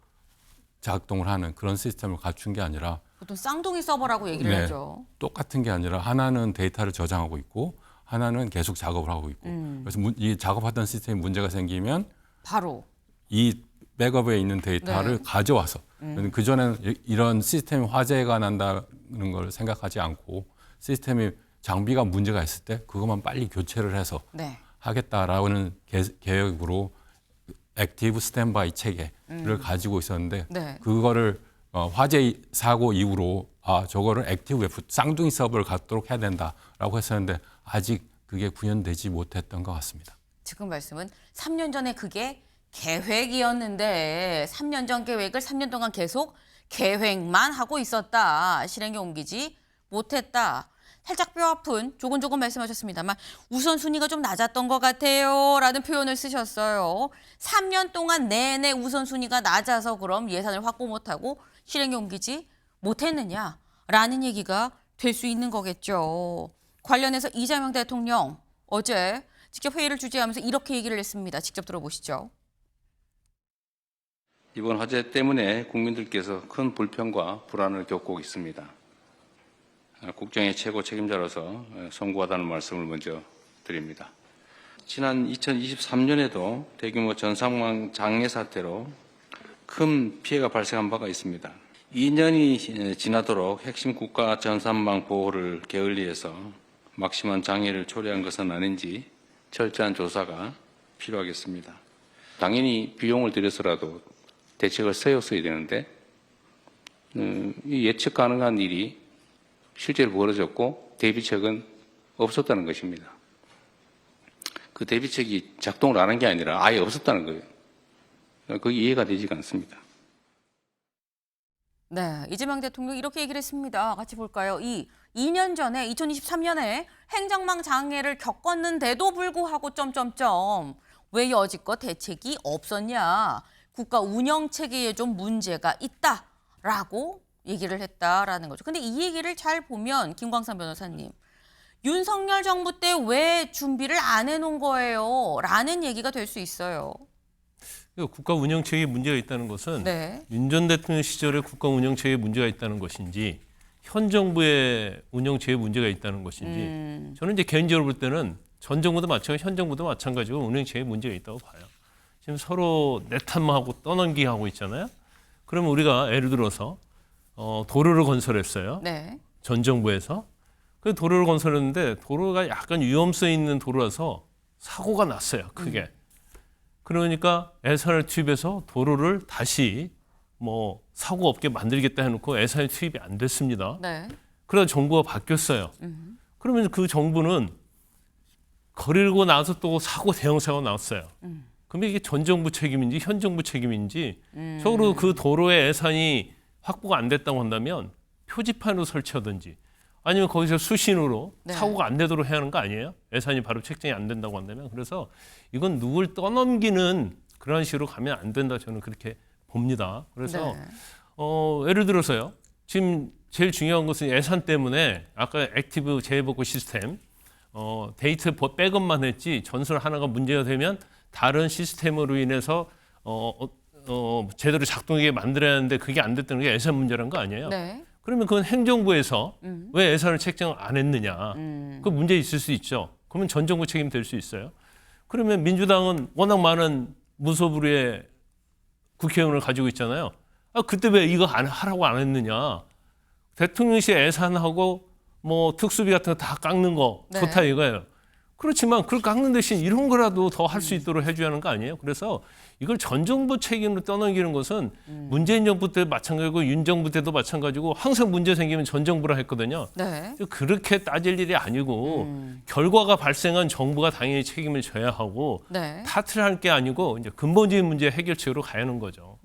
작동을 하는 그런 시스템을 갖춘 게 아니라 보통 쌍둥이 서버라고 얘기를 네. 하죠. 똑같은 게 아니라 하나는 데이터를 저장하고 있고 하나는 계속 작업을 하고 있고 그래서 이 작업하던 시스템에 문제가 생기면 바로. 이 백업에 있는 데이터를 네. 가져와서 그전에는 이런 시스템 화재가 난다는 걸 생각하지 않고 시스템이 장비가 문제가 있을 때 그것만 빨리 교체를 해서 네. 하겠다라는 계획으로 액티브 스탠바이 체계를 가지고 있었는데 네. 그거를 화재 사고 이후로 저거를 액티브 웹 쌍둥이 서버를 갖도록 해야 된다라고 했었는데 아직 그게 구현되지 못했던 것 같습니다. 지금 말씀은 3년 전에 그게 계획이었는데 3년 전 계획을 3년 동안 계속 계획만 하고 있었다. 실행에 옮기지 못했다. 살짝 뼈아픈 조곤조곤 말씀하셨습니다만 우선순위가 좀 낮았던 것 같아요 라는 표현을 쓰셨어요. 3년 동안 내내 우선순위가 낮아서 그럼 예산을 확보 못하고 실행에 옮기지 못했느냐라는 얘기가 될 수 있는 거겠죠. 관련해서 이재명 대통령 어제 직접 회의를 주재하면서 이렇게 얘기를 했습니다. 직접 들어보시죠. 이번 화재 때문에 국민들께서 큰 불편과 불안을 겪고 있습니다. 국정의 최고 책임자로서 송구하다는 말씀을 먼저 드립니다. 지난 2023년에도 대규모 전상망 장애 사태로 큰 피해가 발생한 바가 있습니다. 2년이 지나도록 핵심 국가 전산망 보호를 게을리해서 막심한 장애를 초래한 것은 아닌지 철저한 조사가 필요하겠습니다. 당연히 비용을 들여서라도 대책을 세웠어야 되는데 이 예측 가능한 일이 실제로 벌어졌고 대비책은 없었다는 것입니다. 그 대비책이 작동을 안 한 게 아니라 아예 없었다는 거예요. 그게 이해가 되지가 않습니다. 네, 이재명 대통령이 이렇게 얘기를 했습니다. 같이 볼까요? 2년 전에 2023년에 행정망 장애를 겪었는데도 불구하고 왜 여지껏 대책이 없었냐. 국가 운영 체계에 좀 문제가 있다라고 얘기를 했다라는 거죠. 근데 이 얘기를 잘 보면 김광삼 변호사님, 윤석열 정부 때 왜 준비를 안 해놓은 거예요? 라는 얘기가 될 수 있어요. 국가 운영 체계에 문제가 있다는 것은 네. 윤 전 대통령 시절에 국가 운영 체계에 문제가 있다는 것인지 현 정부의 운영 체계에 문제가 있다는 것인지 저는 이제 개인적으로 볼 때는 전 정부도 마찬가지, 현 정부도 마찬가지고 운영 체계에 문제가 있다고 봐요. 지금 서로 내탓만하고 떠넘기기 하고 있잖아요. 그러면 우리가 예를 들어서 도로를 건설했어요. 네. 전 정부에서. 그 도로를 건설했는데 도로가 약간 위험성 있는 도로라서 사고가 났어요. 크게. 그러니까 예산을 투입해서 도로를 다시 사고 없게 만들겠다 해놓고 예산이 투입이 안 됐습니다. 네. 그러다 정부가 바뀌었어요. 그러면 그 정부는 거리고 나서 또 대형 사고가 나왔어요. 그러면 이게 전 정부 책임인지 현 정부 책임인지 적어도 그 도로의 예산이 확보가 안 됐다고 한다면 표지판으로 설치하든지 아니면 거기서 수신호로 네. 사고가 안 되도록 해야 하는 거 아니에요? 예산이 바로 책정이 안 된다고 한다면. 그래서 이건 누굴 떠넘기는 그런 식으로 가면 안 된다. 저는 그렇게 봅니다. 그래서 네. 예를 들어서요. 지금 제일 중요한 것은 예산 때문에 아까 액티브 재해복구 시스템 데이터 백업만 했지 전설 하나가 문제가 되면 다른 시스템으로 인해서 제대로 작동하게 만들어야 하는데 그게 안 됐다는 게 예산 문제라는 거 아니에요? 네. 그러면 그건 행정부에서 왜 예산을 책정 안 했느냐. 그 문제 있을 수 있죠. 그러면 전 정부 책임 될 수 있어요. 그러면 민주당은 워낙 많은 무소불위의 국회의원을 가지고 있잖아요. 그때 왜 이거 하라고 안 했느냐. 대통령실 예산하고 특수비 같은 거 다 깎는 거 네. 좋다 이거예요. 그렇지만 그걸 깎는 대신 이런 거라도 더 할 수 있도록 해줘야 하는 거 아니에요? 그래서 이걸 전 정부 책임으로 떠넘기는 것은 문재인 정부 때 마찬가지고 윤 정부 때도 마찬가지고 항상 문제 생기면 전 정부라 했거든요. 네. 그렇게 따질 일이 아니고 결과가 발생한 정부가 당연히 책임을 져야 하고 네. 탓을 할 게 아니고 이제 근본적인 문제 해결책으로 가야 하는 거죠.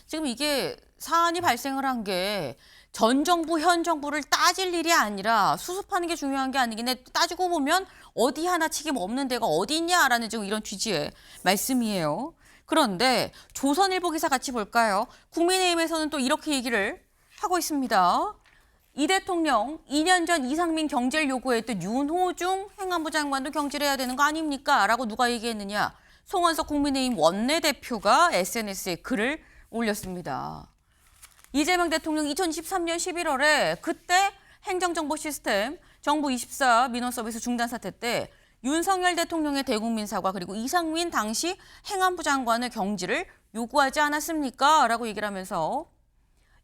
지금 이게 사안이 발생을 한 게 전 정부, 현 정부를 따질 일이 아니라 수습하는 게 중요한 게 아니긴 해. 따지고 보면 어디 하나 책임 없는 데가 어디 있냐라는 지금 이런 취지의 말씀이에요. 그런데 조선일보 기사 같이 볼까요? 국민의힘에서는 또 이렇게 얘기를 하고 있습니다. 이 대통령 2년 전 이상민 경제를 요구했던 윤호중 행안부 장관도 경질을 해야 되는 거 아닙니까? 라고 누가 얘기했느냐? 송원석 국민의힘 원내대표가 SNS에 글을 올렸습니다. 이재명 대통령 2023년 11월에 그때 행정정보 시스템 정부24 민원 서비스 중단 사태 때 윤석열 대통령의 대국민 사과 그리고 이상민 당시 행안부 장관의 경질을 요구하지 않았습니까? 라고 얘기를 하면서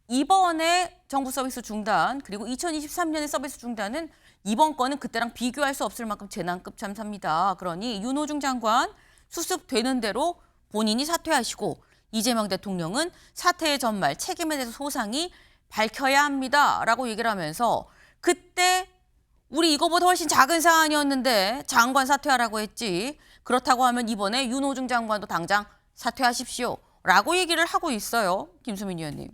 이번에 정부 서비스 중단 그리고 2023년의 서비스 중단은 이번 건은 그때랑 비교할 수 없을 만큼 재난급 참사입니다. 그러니 윤호중 장관 수습되는 대로 본인이 사퇴하시고 이재명 대통령은 사태의 전말 책임에 대해서 소상히 밝혀야 합니다. 라고 얘기를 하면서 그때 우리 이거보다 훨씬 작은 사안이었는데 장관 사퇴하라고 했지. 그렇다고 하면 이번에 윤호중 장관도 당장 사퇴하십시오. 라고 얘기를 하고 있어요. 김수민 의원님.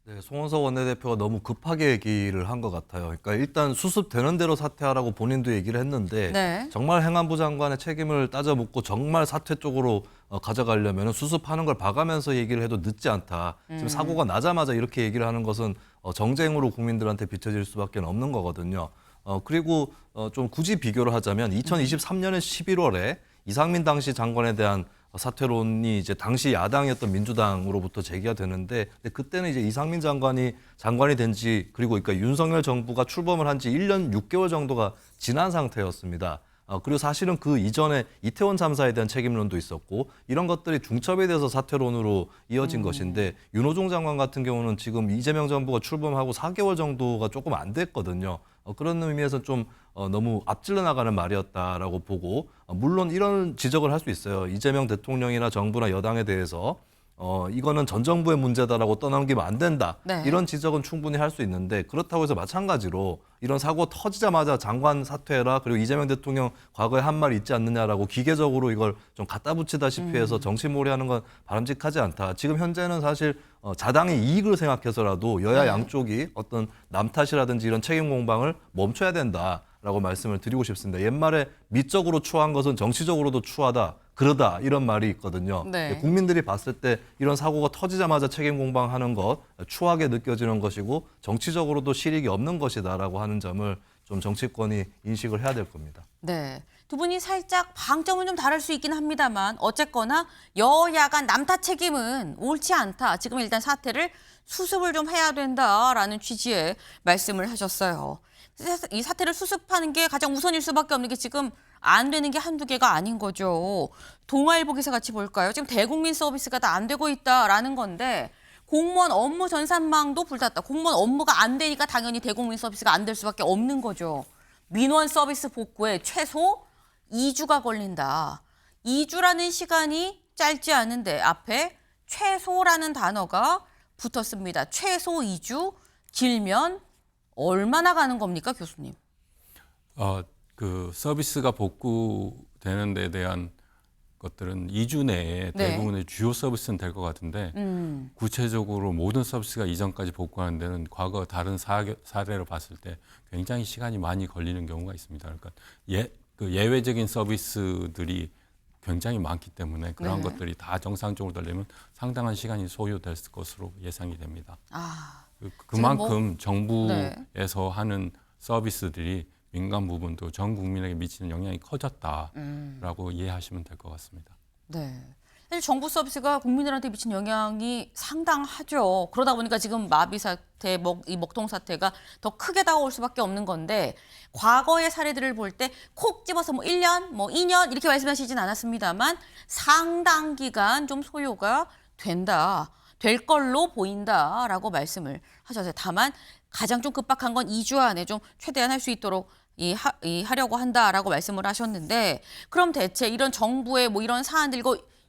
네, 송원석 원내대표가 너무 급하게 얘기를 한 것 같아요. 그러니까 일단 수습되는 대로 사퇴하라고 본인도 얘기를 했는데 네. 정말 행안부 장관의 책임을 따져 묻고 정말 사퇴 쪽으로 가져가려면 수습하는 걸 봐가면서 얘기를 해도 늦지 않다. 지금 사고가 나자마자 이렇게 얘기를 하는 것은 정쟁으로 국민들한테 비춰질 수밖에 없는 거거든요. 그리고 좀 굳이 비교를 하자면 2023년의 11월에 이상민 당시 장관에 대한 사퇴론이 이제 당시 야당이었던 민주당으로부터 제기가 되는데 근데 그때는 이제 이상민 장관이 된 지 그리고 그러니까 윤석열 정부가 출범을 한 지 1년 6개월 정도가 지난 상태였습니다. 그리고 사실은 그 이전에 이태원 참사에 대한 책임론도 있었고 이런 것들이 중첩에 대해서 사퇴론으로 이어진 것인데 윤호중 장관 같은 경우는 지금 이재명 정부가 출범하고 4개월 정도가 조금 안 됐거든요. 그런 의미에서 좀 너무 앞질러 나가는 말이었다라고 보고 물론 이런 지적을 할 수 있어요. 이재명 대통령이나 정부나 여당에 대해서 이거는 전 정부의 문제다라고 떠넘기면 안 된다. 네. 이런 지적은 충분히 할 수 있는데 그렇다고 해서 마찬가지로 이런 사고 터지자마자 장관 사퇴해라. 그리고 이재명 대통령 과거에 한 말이 있지 않느냐라고 기계적으로 이걸 좀 갖다 붙이다시피 해서 정치몰이하는 건 바람직하지 않다. 지금 현재는 사실 자당의 이익을 생각해서라도 여야 네. 양쪽이 어떤 남 탓이라든지 이런 책임 공방을 멈춰야 된다라고 말씀을 드리고 싶습니다. 옛말에 미적으로 추한 것은 정치적으로도 추하다. 그러다 이런 말이 있거든요. 네. 국민들이 봤을 때 이런 사고가 터지자마자 책임 공방하는 것 추하게 느껴지는 것이고 정치적으로도 실익이 없는 것이다라고 하는 점을 좀 정치권이 인식을 해야 될 겁니다. 네. 두 분이 살짝 방점은 좀 다를 수 있긴 합니다만 어쨌거나 여야가 남탓 책임은 옳지 않다. 지금 일단 사태를 수습을 좀 해야 된다라는 취지의 말씀을 하셨어요. 이 사태를 수습하는 게 가장 우선일 수밖에 없는 게 지금 안 되는 게 한두 개가 아닌 거죠. 동아일보 기사 같이 볼까요? 지금 대국민 서비스가 다 안 되고 있다라는 건데 공무원 업무 전산망도 불탔다. 공무원 업무가 안 되니까 당연히 대국민 서비스가 안 될 수밖에 없는 거죠. 민원 서비스 복구에 최소 2주가 걸린다. 2주라는 시간이 짧지 않은데 앞에 최소라는 단어가 붙었습니다. 최소 2주, 길면 얼마나 가는 겁니까, 교수님? 그 서비스가 복구되는 데 대한 것들은 2주 내에 네. 대부분의 주요 서비스는 될 것 같은데 구체적으로 모든 서비스가 이전까지 복구하는 데는 과거 다른 사례로 봤을 때 굉장히 시간이 많이 걸리는 경우가 있습니다. 그러니까 그 예외적인 서비스들이 굉장히 많기 때문에 그러한 네. 것들이 다 정상적으로 되려면 상당한 시간이 소요될 것으로 예상이 됩니다. 그만큼 정부에서 하는 서비스들이 민간 부분도 전 국민에게 미치는 영향이 커졌다라고 이해하시면 될 것 같습니다. 네. 사실 정부 서비스가 국민들한테 미친 영향이 상당하죠. 그러다 보니까 지금 마비 사태, 이 먹통 사태가 더 크게 다가올 수밖에 없는 건데 과거의 사례들을 볼 때 콕 집어서 뭐 1년, 뭐 2년 이렇게 말씀하시진 않았습니다만 상당 기간 좀 소요가 될 걸로 보인다라고 말씀을 하셨어요. 다만 가장 좀 급박한 건 2주 안에 좀 최대한 할 수 있도록 하려고 한다라고 말씀을 하셨는데 그럼 대체 이런 정부의 뭐 이런 사안들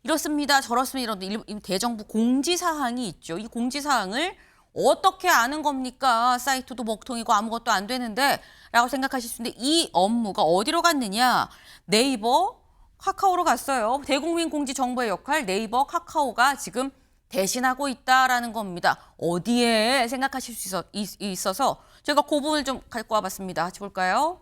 이렇습니다, 저렇습니다 이런 대정부 공지사항이 있죠. 이 공지사항을 어떻게 아는 겁니까? 사이트도 먹통이고 아무것도 안 되는데 라고 생각하실 수 있는데 이 업무가 어디로 갔느냐? 네이버, 카카오로 갔어요. 대국민 공지 정보의 역할 네이버, 카카오가 지금 대신하고 있다라는 겁니다. 어디에 생각하실 수 있어서 제가 그 부분을 좀 갖고 와봤습니다. 같이 볼까요?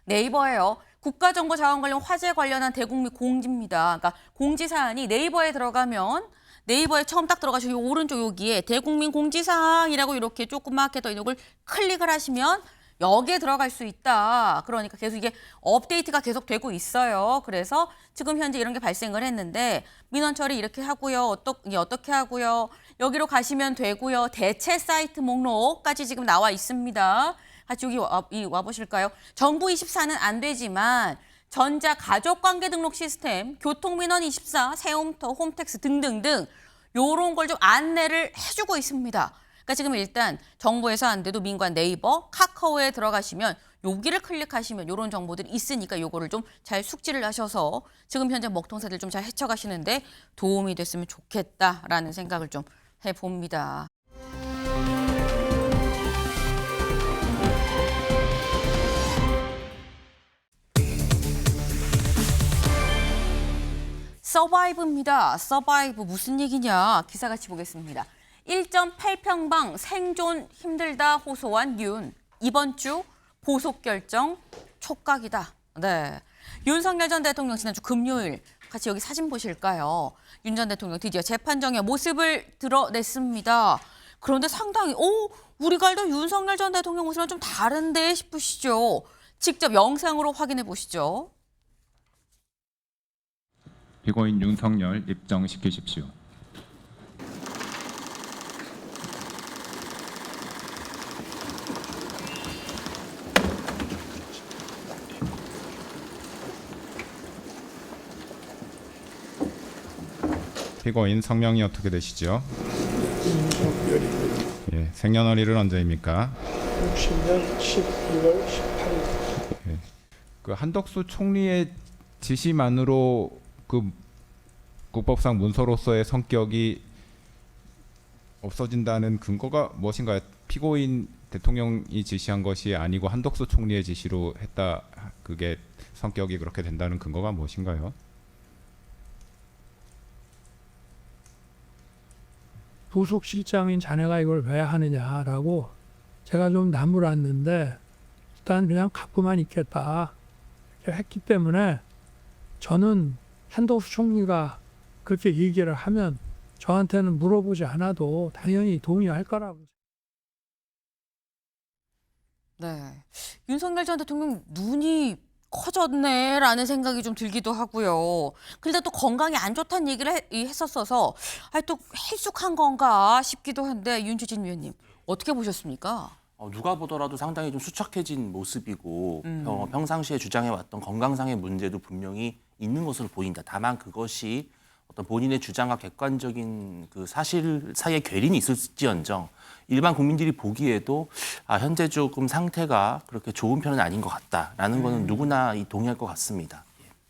네이버예요. 국가정보자원 관련 화재 관련한 대국민 공지입니다. 그러니까 공지사안이 네이버에 들어가면 네이버에 처음 딱 들어가시고 이 오른쪽 여기에 대국민 공지사항이라고 이렇게 조그맣게 더 이걸 클릭을 하시면 여기에 들어갈 수 있다. 그러니까 계속 이게 업데이트가 계속 되고 있어요. 그래서 지금 현재 이런 게 발생을 했는데 민원 처리 이렇게 하고요. 어떻게 하고요. 여기로 가시면 되고요. 대체 사이트 목록까지 지금 나와 있습니다. 같이 여기 와보실까요? 정부 24는 안 되지만 전자 가족관계 등록 시스템, 교통민원 24, 세움터, 홈택스 등등등 요런 걸 좀 안내를 해주고 있습니다. 그러니까 지금 일단 정부에서 안 돼도 민관 네이버, 카카오에 들어가시면 여기를 클릭하시면 이런 정보들이 있으니까 요거를 좀 잘 숙지를 하셔서 지금 현재 먹통사들 좀 잘 헤쳐가시는데 도움이 됐으면 좋겠다라는 생각을 좀 해봅니다. 서바이브입니다. 서바이브 무슨 얘기냐? 기사 같이 보겠습니다. 1.8평방 생존 힘들다 호소한 윤. 이번 주 보석 결정 촉각이다. 네. 윤석열 전 대통령 지난주 금요일 같이 여기 사진 보실까요? 윤 전 대통령 드디어 재판정에 모습을 드러냈습니다. 그런데 상당히 우리가 알던 윤석열 전 대통령 모습은 좀 다른데 싶으시죠? 직접 영상으로 확인해 보시죠. 피고인 윤석열 입정시키십시오. 피고인 성명이 어떻게 되시죠? 예, 생년월일은 언제입니까? 60년 12월 18일. 예. 그 한덕수 총리의 지시만으로 그 국법상 문서로서의 성격이 없어진다는 근거가 무엇인가요? 피고인 대통령이 지시한 것이 아니고 한덕수 총리의 지시로 했다. 그게 성격이 그렇게 된다는 근거가 무엇인가요? 부속실장인 자네가 이걸 왜 하느냐라고 제가 좀 나무랐는데 일단 그냥 갖고만 있겠다 이렇게 했기 때문에 저는 한덕수 총리가 그렇게 얘기를 하면 저한테는 물어보지 않아도 당연히 동의할 거라고. 네. 윤석열 전 대통령 눈이 커졌네라는 생각이 좀 들기도 하고요. 그런데 또 건강이 안 좋다는 얘기를 했었어서 또 헬쑥한 건가 싶기도 한데 윤주진 위원님 어떻게 보셨습니까? 누가 보더라도 상당히 좀 수척해진 모습이고 평상시에 주장해왔던 건강상의 문제도 분명히 있는 것으로 보인다. 다만 그것이 어떤 본인의 주장과 객관적인 그 사실 사이에 괴린이 있을지언정 일반 국민들이 보기에도 현재 조금 상태가 그렇게 좋은 편은 아닌 것 같다라는 거는 누구나 동의할 것 같습니다.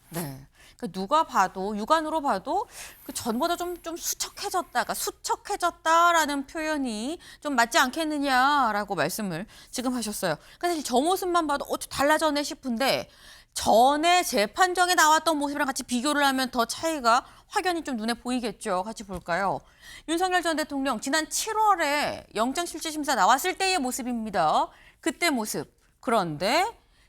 네. 그러니까 누가 봐도 육안으로 봐도 그 전보다 좀 수척해졌다라는 표현이 좀 맞지 않겠느냐라고 말씀을 지금 하셨어요. 그러니까 사실 저 모습만 봐도 달라졌네 싶은데 전에 재판정에 나왔던 모습이랑 같이 비교를 하면 더 차이가 확연히 좀 눈에 보이겠죠. 같이 볼까요? 윤석열 전 대통령 지난 7월에 영장실질심사 나왔을 때의 모습입니다. 그때 모습. 그런데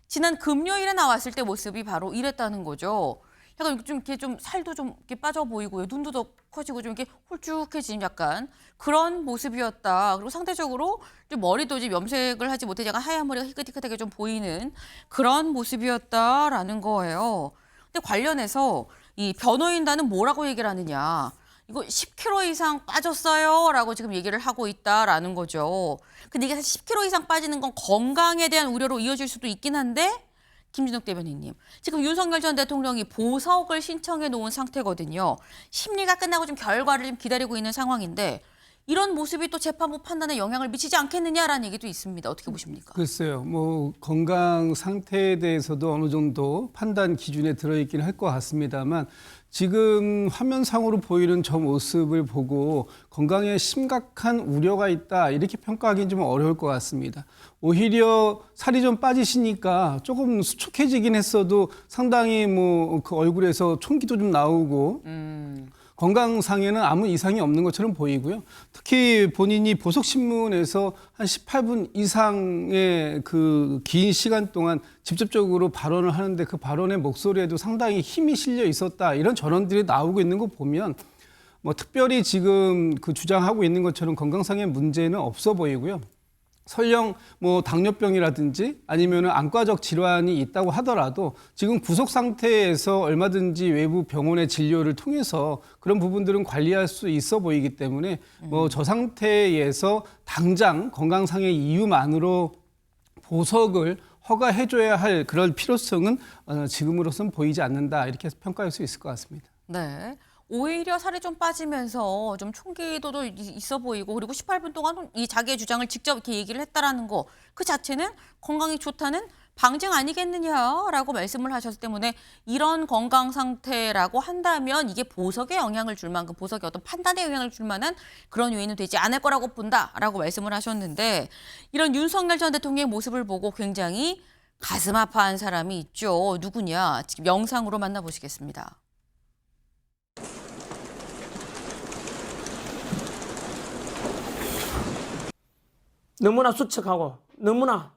지난 금요일에 나왔을 때 모습이 바로 이랬다는 거죠. 약간 좀 이렇게 좀 살도 좀 이렇게 빠져 보이고요. 눈도 더 커지고 좀 이렇게 홀쭉해진 약간 그런 모습이었다. 그리고 상대적으로 좀 머리도 좀 염색을 하지 못해 약간 하얀 머리가 희끗희끗하게 좀 보이는 그런 모습이었다라는 거예요. 근데 관련해서 이 변호인단은 뭐라고 얘기를 하느냐. 이거 10kg 이상 빠졌어요라고 지금 얘기를 하고 있다라는 거죠. 근데 이게 사실 10kg 이상 빠지는 건 건강에 대한 우려로 이어질 수도 있긴 한데 김진욱 대변인님, 지금 윤석열 전 대통령이 보석을 신청해 놓은 상태거든요. 심리가 끝나고 좀 결과를 좀 기다리고 있는 상황인데 이런 모습이 또 재판부 판단에 영향을 미치지 않겠느냐라는 얘기도 있습니다. 어떻게 보십니까? 글쎄요. 건강 상태에 대해서도 어느 정도 판단 기준에 들어있긴 할 것 같습니다만 지금 화면상으로 보이는 저 모습을 보고 건강에 심각한 우려가 있다 이렇게 평가하기는 좀 어려울 것 같습니다. 오히려 살이 좀 빠지시니까 조금 수척해지긴 했어도 상당히 그 얼굴에서 총기도 좀 나오고 건강상에는 아무 이상이 없는 것처럼 보이고요. 특히 본인이 보석신문에서 한 18분 이상의 그 긴 시간 동안 직접적으로 발언을 하는데 그 발언의 목소리에도 상당히 힘이 실려 있었다. 이런 전언들이 나오고 있는 거 보면 특별히 지금 그 주장하고 있는 것처럼 건강상의 문제는 없어 보이고요. 설령 뭐 당뇨병이라든지 아니면 안과적 질환이 있다고 하더라도 지금 구속 상태에서 얼마든지 외부 병원의 진료를 통해서 그런 부분들은 관리할 수 있어 보이기 때문에 뭐 저 상태에서 당장 건강상의 이유만으로 보석을 허가해줘야 할 그런 필요성은 지금으로선 보이지 않는다 이렇게 평가할 수 있을 것 같습니다. 네. 오히려 살이 좀 빠지면서 좀 총기도도 있어 보이고 그리고 18분 동안 이 자기의 주장을 직접 이렇게 얘기를 했다라는 거 그 자체는 건강이 좋다는 방증 아니겠느냐라고 말씀을 하셨기 때문에 이런 건강 상태라고 한다면 이게 보석에 영향을 줄 만큼 보석의 어떤 판단에 영향을 줄 만한 그런 요인은 되지 않을 거라고 본다라고 말씀을 하셨는데 이런 윤석열 전 대통령의 모습을 보고 굉장히 가슴 아파한 사람이 있죠. 누구냐? 지금 영상으로 만나보시겠습니다. 너무나 수척하고 너무나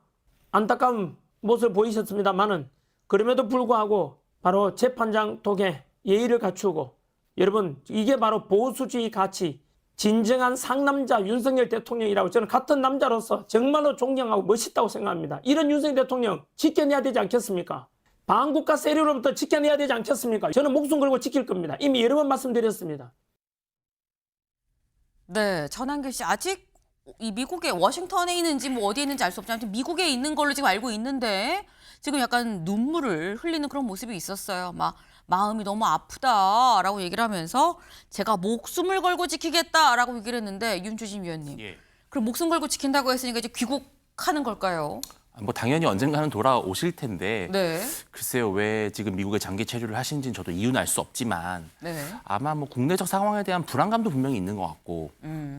안타까운 모습을 보이셨습니다만은 그럼에도 불구하고 바로 재판장 독에 예의를 갖추고 여러분 이게 바로 보수주의 가치 진정한 상남자 윤석열 대통령이라고 저는 같은 남자로서 정말로 존경하고 멋있다고 생각합니다. 이런 윤석열 대통령 지켜내야 되지 않겠습니까? 반국가 세력으로부터 지켜내야 되지 않겠습니까? 저는 목숨 걸고 지킬 겁니다. 이미 여러 번 말씀드렸습니다. 네, 전한길 씨 아직 이 미국의 워싱턴에 있는지 뭐 어디에 있는지 알 수 없지만 미국에 있는 걸로 지금 알고 있는데 지금 약간 눈물을 흘리는 그런 모습이 있었어요. 막 마음이 너무 아프다라고 얘기를 하면서 제가 목숨을 걸고 지키겠다라고 얘기를 했는데 윤주진 위원님. 그럼 목숨 걸고 지킨다고 했으니까 이제 귀국하는 걸까요? 뭐 당연히 언젠가는 돌아오실 텐데 네. 글쎄요 왜 지금 미국에 장기 체류를 하신지는 저도 이유는 알 수 없지만 네. 아마 뭐 국내적 상황에 대한 불안감도 분명히 있는 것 같고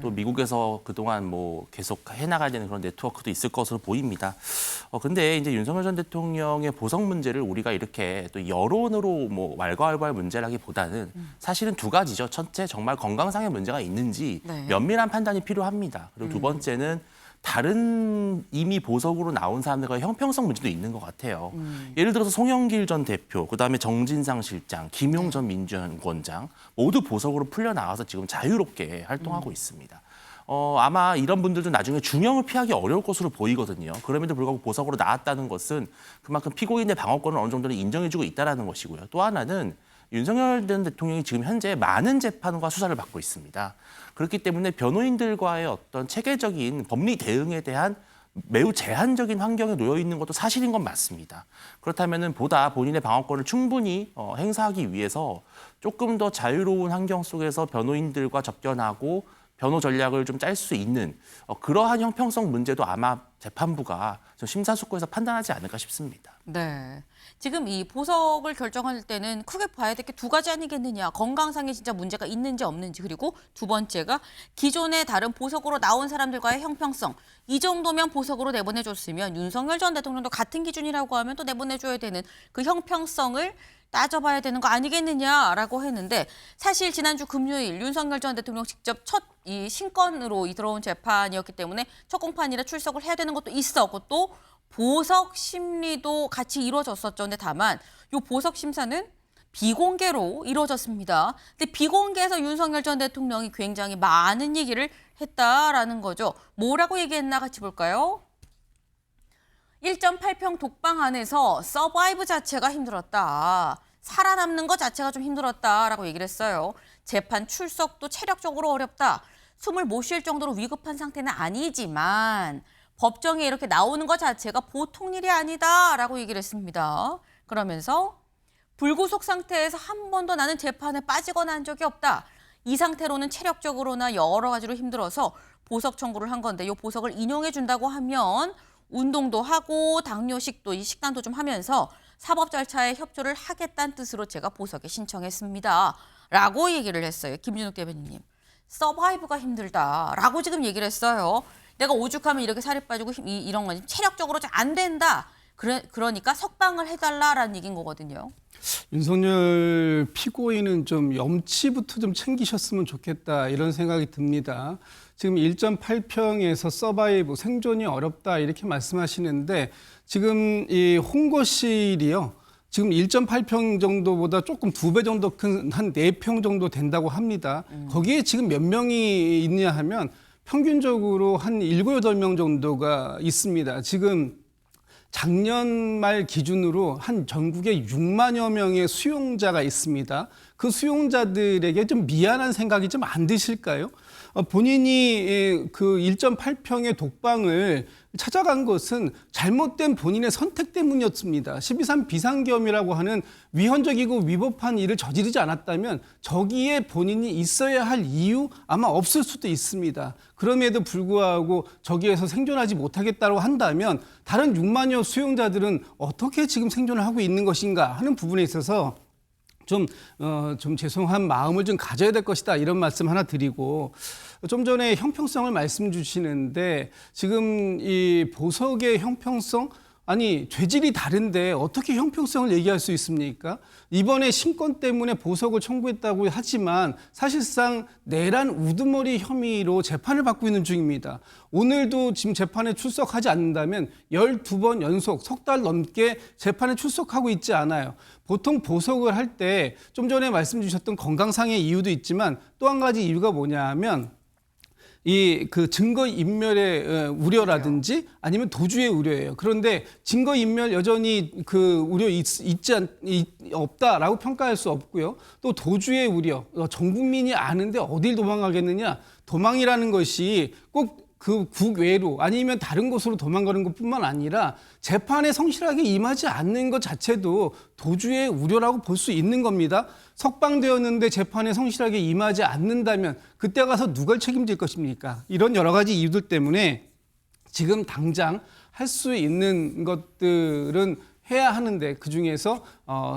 또 미국에서 그동안 뭐 계속 해나가야 되는 그런 네트워크도 있을 것으로 보입니다. 근데 이제 윤석열 전 대통령의 보석 문제를 우리가 이렇게 또 여론으로 뭐 왈가왈부할 문제라기보다는 사실은 두 가지죠. 첫째 정말 건강상의 문제가 있는지 네. 면밀한 판단이 필요합니다. 그리고 두 번째는 다른 이미 보석으로 나온 사람들과 형평성 문제도 있는 것 같아요. 예를 들어서 송영길 전 대표, 그다음에 정진상 실장, 김용 전 민주연구원장 모두 보석으로 풀려나와서 지금 자유롭게 활동하고 있습니다. 아마 이런 분들도 나중에 중형을 피하기 어려울 것으로 보이거든요. 그럼에도 불구하고 보석으로 나왔다는 것은 그만큼 피고인의 방어권을 어느 정도는 인정해주고 있다는 것이고요. 또 하나는 윤석열 전 대통령이 지금 현재 많은 재판과 수사를 받고 있습니다. 그렇기 때문에 변호인들과의 어떤 체계적인 법리 대응에 대한 매우 제한적인 환경에 놓여 있는 것도 사실인 건 맞습니다. 그렇다면은 보다 본인의 방어권을 충분히 행사하기 위해서 조금 더 자유로운 환경 속에서 변호인들과 접견하고 변호 전략을 좀 짤 수 있는 그러한 형평성 문제도 아마 재판부가 좀 심사숙고해서 판단하지 않을까 싶습니다. 네. 지금 이 보석을 결정할 때는 크게 봐야 될 게 두 가지 아니겠느냐. 건강상에 진짜 문제가 있는지 없는지. 그리고 두 번째가 기존의 다른 보석으로 나온 사람들과의 형평성. 이 정도면 보석으로 내보내줬으면 윤석열 전 대통령도 같은 기준이라고 하면 또 내보내줘야 되는 그 형평성을 따져봐야 되는 거 아니겠느냐라고 했는데 사실 지난주 금요일 윤석열 전 대통령 직접 첫 이 신건으로 들어온 재판이었기 때문에 첫 공판이라 출석을 해야 되는 것도 있었고 또 보석 심리도 같이 이루어졌었죠. 근데 다만 이 보석 심사는 비공개로 이루어졌습니다. 근데 비공개에서 윤석열 전 대통령이 굉장히 많은 얘기를 했다라는 거죠. 뭐라고 얘기했나 같이 볼까요? 1.8평 독방 안에서 서바이브 자체가 힘들었다. 살아남는 것 자체가 좀 힘들었다라고 얘기를 했어요. 재판 출석도 체력적으로 어렵다. 숨을 못 쉴 정도로 위급한 상태는 아니지만 법정에 이렇게 나오는 것 자체가 보통 일이 아니다라고 얘기를 했습니다. 그러면서 불구속 상태에서 한 번도 나는 재판에 빠지거나 한 적이 없다. 이 상태로는 체력적으로나 여러 가지로 힘들어서 보석 청구를 한 건데 이 보석을 인용해 준다고 하면 운동도 하고 당뇨식도 이 식단도 좀 하면서 사법 절차에 협조를 하겠다는 뜻으로 제가 보석에 신청했습니다. 라고 얘기를 했어요. 김준욱 대변인님. 서바이브가 힘들다라고 지금 얘기를 했어요. 내가 오죽하면 이렇게 살이 빠지고 이런 건 체력적으로 잘 안 된다. 그러니까 석방을 해달라라는 얘기인 거거든요. 윤석열 피고인은 좀 염치부터 좀 챙기셨으면 좋겠다 이런 생각이 듭니다. 지금 1.8평에서 서바이브 생존이 어렵다 이렇게 말씀하시는데 지금 이 홍거실이요. 지금 1.8평 정도보다 조금 2배 정도 큰 한 4평 정도 된다고 합니다. 거기에 지금 몇 명이 있냐 하면 평균적으로 한 7, 8명 정도가 있습니다. 지금 작년 말 기준으로 한 전국에 6만여 명의 수용자가 있습니다. 그 수용자들에게 좀 미안한 생각이 좀 안 드실까요? 본인이 그 1.8평의 독방을 찾아간 것은 잘못된 본인의 선택 때문이었습니다. 12.3 비상계엄이라고 하는 위헌적이고 위법한 일을 저지르지 않았다면 저기에 본인이 있어야 할 이유 아마 없을 수도 있습니다. 그럼에도 불구하고 저기에서 생존하지 못하겠다고 한다면 다른 6만여 수용자들은 어떻게 지금 생존을 하고 있는 것인가 하는 부분에 있어서 좀 죄송한 마음을 좀 가져야 될 것이다 이런 말씀 하나 드리고, 좀 전에 형평성을 말씀 주시는데 지금 이 보석의 형평성, 아니 죄질이 다른데 어떻게 형평성을 얘기할 수 있습니까? 이번에 신권 때문에 보석을 청구했다고 하지만 사실상 내란 우두머리 혐의로 재판을 받고 있는 중입니다. 오늘도 지금 재판에 출석하지 않는다면 12번 연속 석 달 넘게 재판에 출석하고 있지 않아요. 보통 보석을 할 때 좀 전에 말씀 주셨던 건강상의 이유도 있지만 또 한 가지 이유가 뭐냐 하면 이 그 증거 인멸의 우려라든지 아니면 도주의 우려예요. 그런데 증거 인멸 여전히 그 우려 없다라고 평가할 수 없고요. 또 도주의 우려, 전 국민이 아는데 어딜 도망가겠느냐? 도망이라는 것이 꼭 그 국외로 아니면 다른 곳으로 도망가는 것뿐만 아니라 재판에 성실하게 임하지 않는 것 자체도 도주의 우려라고 볼 수 있는 겁니다. 석방되었는데 재판에 성실하게 임하지 않는다면 그때 가서 누가 책임질 것입니까? 이런 여러 가지 이유들 때문에 지금 당장 할 수 있는 것들은 해야 하는데 그중에서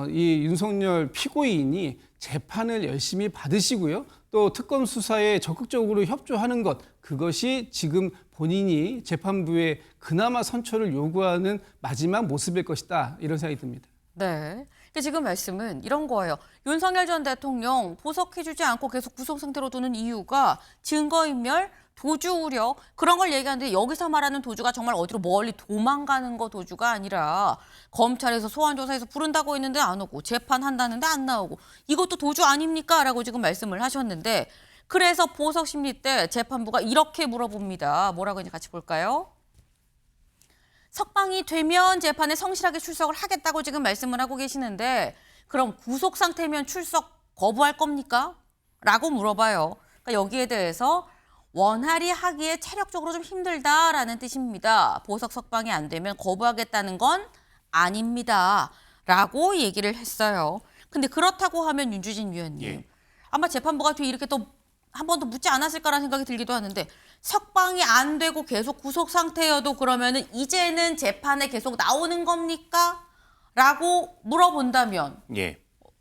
이 윤석열 피고인이 재판을 열심히 받으시고요. 또 특검 수사에 적극적으로 협조하는 것, 그것이 지금 본인이 재판부에 그나마 선처를 요구하는 마지막 모습일 것이다. 이런 생각이 듭니다. 네. 지금 말씀은 이런 거예요. 윤석열 전 대통령 보석해주지 않고 계속 구속 상태로 두는 이유가 증거인멸, 도주 우려 그런 걸 얘기하는데 여기서 말하는 도주가 정말 어디로 멀리 도망가는 거 도주가 아니라 검찰에서 소환조사해서 부른다고 했는데 안 오고 재판한다는데 안 나오고 이것도 도주 아닙니까? 라고 지금 말씀을 하셨는데 그래서 보석 심리 때 재판부가 이렇게 물어봅니다. 뭐라고 했는지 같이 볼까요? 석방이 되면 재판에 성실하게 출석을 하겠다고 지금 말씀을 하고 계시는데 그럼 구속 상태면 출석 거부할 겁니까? 라고 물어봐요. 그러니까 여기에 대해서 원활히 하기에 체력적으로 좀 힘들다라는 뜻입니다. 보석 석방이 안 되면 거부하겠다는 건 아닙니다. 라고 얘기를 했어요. 근데 그렇다고 하면 윤주진 위원님, 아마 재판부가 뒤에 이렇게 또 한 번 더 묻지 않았을까라는 생각이 들기도 하는데 석방이 안 되고 계속 구속 상태여도 그러면은 이제는 재판에 계속 나오는 겁니까? 라고 물어본다면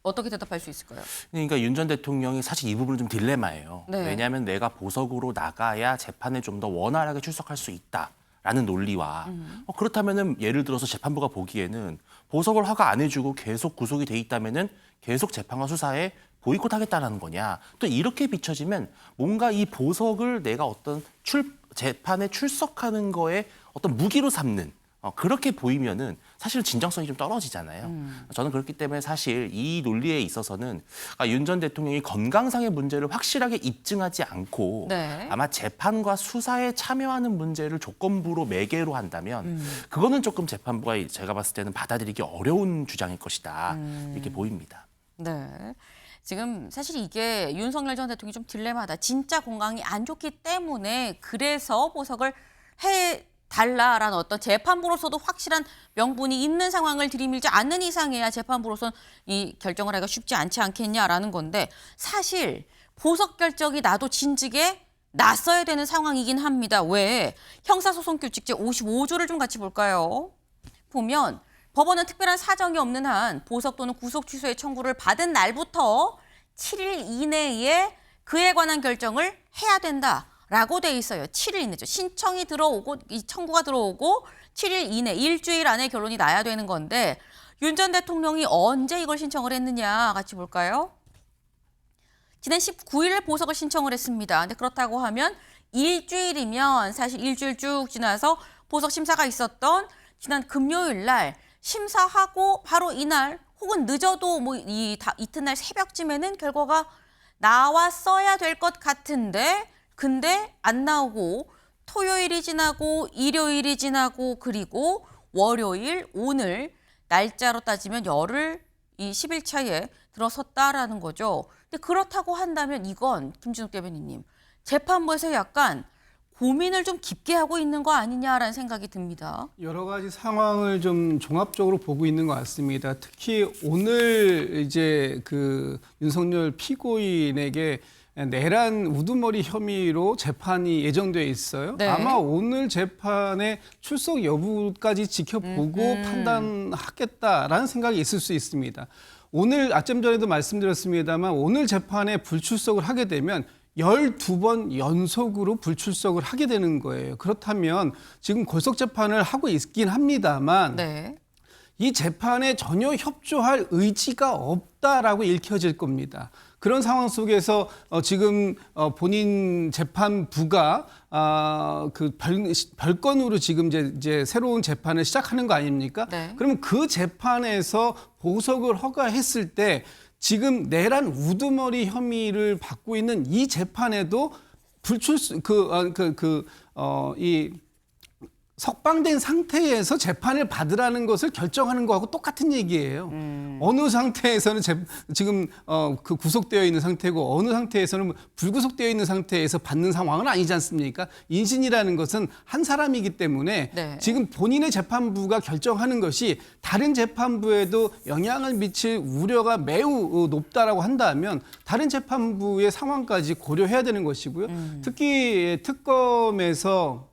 어떻게 대답할 수 있을까요? 그러니까 윤 전 대통령이 사실 이 부분은 좀 딜레마예요. 네. 왜냐하면 내가 보석으로 나가야 재판에 좀 더 원활하게 출석할 수 있다라는 논리와 그렇다면은 예를 들어서 재판부가 보기에는 보석을 허가 안 해주고 계속 구속이 돼 있다면은 계속 재판과 수사에 보이콧하겠다는 거냐. 또 이렇게 비춰지면 뭔가 이 보석을 내가 어떤 재판에 출석하는 거에 어떤 무기로 삼는 그렇게 보이면은 사실은 진정성이 좀 떨어지잖아요. 저는 그렇기 때문에 사실 이 논리에 있어서는 윤 전 대통령이 건강상의 문제를 확실하게 입증하지 않고 아마 재판과 수사에 참여하는 문제를 조건부로 매개로 한다면 그거는 조금 재판부가 제가 봤을 때는 받아들이기 어려운 주장일 것이다. 이렇게 보입니다. 네. 지금 사실 이게 윤석열 전 대통령이 좀 딜레마다. 진짜 건강이 안 좋기 때문에 그래서 보석을 해달라라는 어떤 재판부로서도 확실한 명분이 있는 상황을 들이밀지 않는 이상해야 재판부로서는 이 결정을 하기가 쉽지 않지 않겠냐라는 건데 사실 보석 결정이 나도 진즉에 났어야 되는 상황이긴 합니다. 왜? 형사소송규칙 제55조를 좀 같이 볼까요? 보면 법원은 특별한 사정이 없는 한 보석 또는 구속 취소의 청구를 받은 날부터 7일 이내에 그에 관한 결정을 해야 된다라고 돼 있어요. 7일 이내죠. 신청이 들어오고 이 청구가 들어오고 7일 이내, 일주일 안에 결론이 나야 되는 건데 윤 전 대통령이 언제 이걸 신청을 했느냐 같이 볼까요? 지난 19일에 보석을 신청을 했습니다. 근데 그렇다고 하면 일주일이면 사실 일주일 쭉 지나서 보석 심사가 있었던 지난 금요일 날 심사하고 바로 이날 혹은 늦어도 뭐 이튿날 새벽쯤에는 결과가 나왔어야 될 것 같은데 근데 안 나오고 토요일이 지나고 일요일이 지나고 그리고 월요일 오늘 날짜로 따지면 열흘 이 10일차에 들어섰다라는 거죠. 근데 그렇다고 한다면 이건 김진욱 대변인님 재판부에서 약간 고민을 좀 깊게 하고 있는 거 아니냐라는 생각이 듭니다. 여러 가지 상황을 좀 종합적으로 보고 있는 것 같습니다. 특히 오늘 이제 그 윤석열 피고인에게 내란 우두머리 혐의로 재판이 예정돼 있어요. 네. 아마 오늘 재판의 출석 여부까지 지켜보고 판단하겠다라는 생각이 있을 수 있습니다. 오늘 아침 전에도 말씀드렸습니다만 오늘 재판에 불출석을 하게 되면 12번 연속으로 불출석을 하게 되는 거예요. 그렇다면 지금 골석 재판을 하고 있긴 합니다만 네. 이 재판에 전혀 협조할 의지가 없다라고 읽혀질 겁니다. 그런 상황 속에서 지금 본인 재판부가 그 별건으로 지금 이제 새로운 재판을 시작하는 거 아닙니까? 네. 그러면 그 재판에서 보석을 허가했을 때 지금 내란 우두머리 혐의를 받고 있는 이 재판에도 이 석방된 상태에서 재판을 받으라는 것을 결정하는 거하고 똑같은 얘기예요. 어느 상태에서는 지금 그 구속되어 있는 상태고 어느 상태에서는 불구속되어 있는 상태에서 받는 상황은 아니지 않습니까? 인신이라는 것은 한 사람이기 때문에 네. 지금 본인의 재판부가 결정하는 것이 다른 재판부에도 영향을 미칠 우려가 매우 높다라고 한다면 다른 재판부의 상황까지 고려해야 되는 것이고요. 특히 특검에서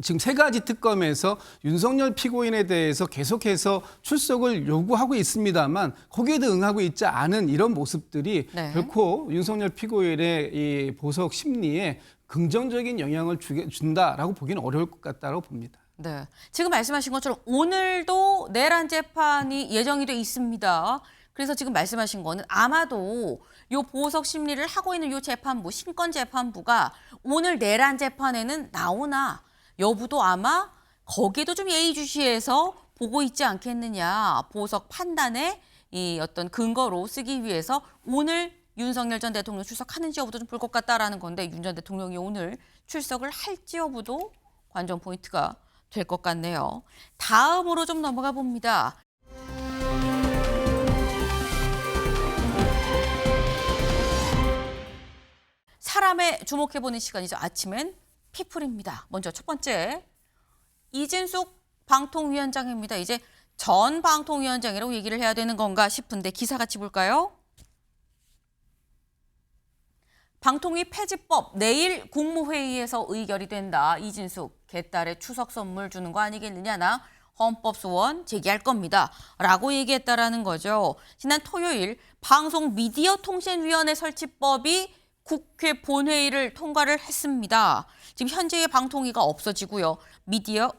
지금 3가지 특검에서 윤석열 피고인에 대해서 계속해서 출석을 요구하고 있습니다만 거기에도 응하고 있지 않은 이런 모습들이 네. 결코 윤석열 피고인의 이 보석 심리에 긍정적인 영향을 준다라고 보기는 어려울 것 같다고 봅니다. 네. 지금 말씀하신 것처럼 오늘도 내란 재판이 예정이 돼 있습니다. 그래서 지금 말씀하신 거는 아마도 요 보석 심리를 하고 있는 요 재판부, 신권 재판부가 오늘 내란 재판에는 나오나 여부도 아마 거기에도 좀 예의주시해서 보고 있지 않겠느냐. 보석 판단의 이 어떤 근거로 쓰기 위해서 오늘 윤석열 전 대통령 출석하는지 여부도 좀 볼 것 같다라는 건데 윤 전 대통령이 오늘 출석을 할지 여부도 관전 포인트가 될 것 같네요. 다음으로 좀 넘어가 봅니다. 사람에 주목해보는 시간이죠. 아침엔 피플입니다. 먼저 첫 번째, 이진숙 방통위원장입니다. 이제 전 방통위원장이라고 얘기를 해야 되는 건가 싶은데 기사 같이 볼까요? 방통위 폐지법 내일 국무회의에서 의결이 된다. 이진숙 개딸에 추석 선물 주는 거 아니겠느냐. 나 헌법소원 제기할 겁니다. 라고 얘기했다라는 거죠. 지난 토요일 방송미디어통신위원회 설치법이 국회 본회의를 통과를 했습니다. 지금 현재의 방통위가 없어지고요.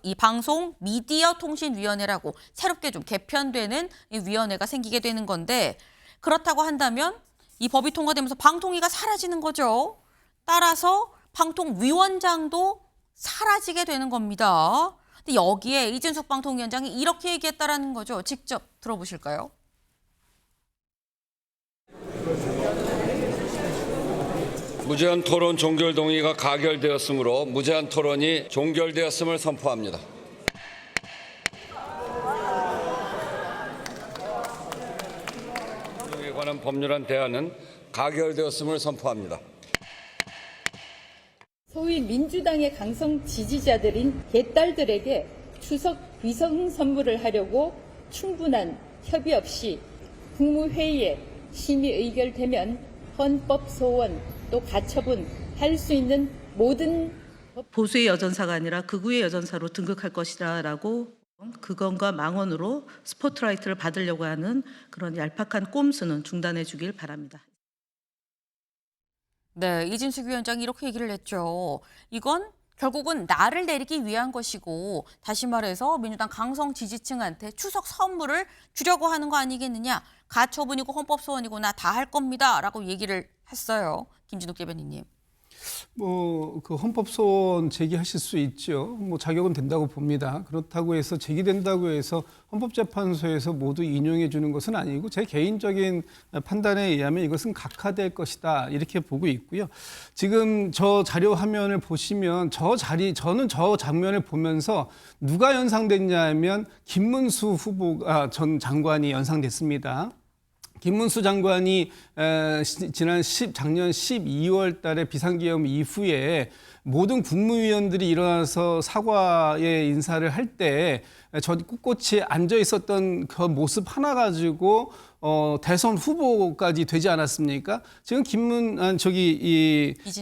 이 방송 미디어통신위원회라고 새롭게 좀 개편되는 이 위원회가 생기게 되는 건데 그렇다고 한다면 이 법이 통과되면서 방통위가 사라지는 거죠. 따라서 방통위원장도 사라지게 되는 겁니다. 근데 여기에 이진숙 방통위원장이 이렇게 얘기했다라는 거죠. 직접 들어보실까요? 무제한 토론 종결 동의가 가결되었으므로 무제한 토론이 종결되었음을 선포합니다. 에 관한 법률안 대안은 가결되었음을 선포합니다. 소위 민주당의 강성 지지자들인 개딸들에게 추석 위성 선물을 하려고 충분한 협의 없이 국무회의에 심의 의결되면 헌법 소원 또 가처분 할 수 있는 모든 보수의 여전사가 아니라 극우의 여전사로 등극할 것이다라고 극언과 망언으로 스포트라이트를 받으려고 하는 그런 얄팍한 꼼수는 중단해 주길 바랍니다. 네, 이진숙 위원장이 이렇게 얘기를 했죠. 이건 결국은 나를 내리기 위한 것이고 다시 말해서 민주당 강성 지지층한테 추석 선물을 주려고 하는 거 아니겠느냐. 가처분이고 헌법 소원이고 나 다 할 겁니다. 라고 얘기를 했어요. 김진욱 대변인님. 그 헌법 소원 제기하실 수 있죠. 자격은 된다고 봅니다. 그렇다고 해서 제기된다고 해서 헌법재판소에서 모두 인용해 주는 것은 아니고 제 개인적인 판단에 의하면 이것은 각하될 것이다 이렇게 보고 있고요. 지금 저 자료 화면을 보시면 저는 저 장면을 보면서 누가 연상됐냐면 김문수 전 장관이 연상됐습니다. 김문수 장관이 작년 12월 달에 비상계엄 이후에 모든 국무위원들이 일어나서 사과의 인사를 할 때 저 꿋꿋이 앉아 있었던 그 모습 하나 가지고 대선 후보까지 되지 않았습니까? 지금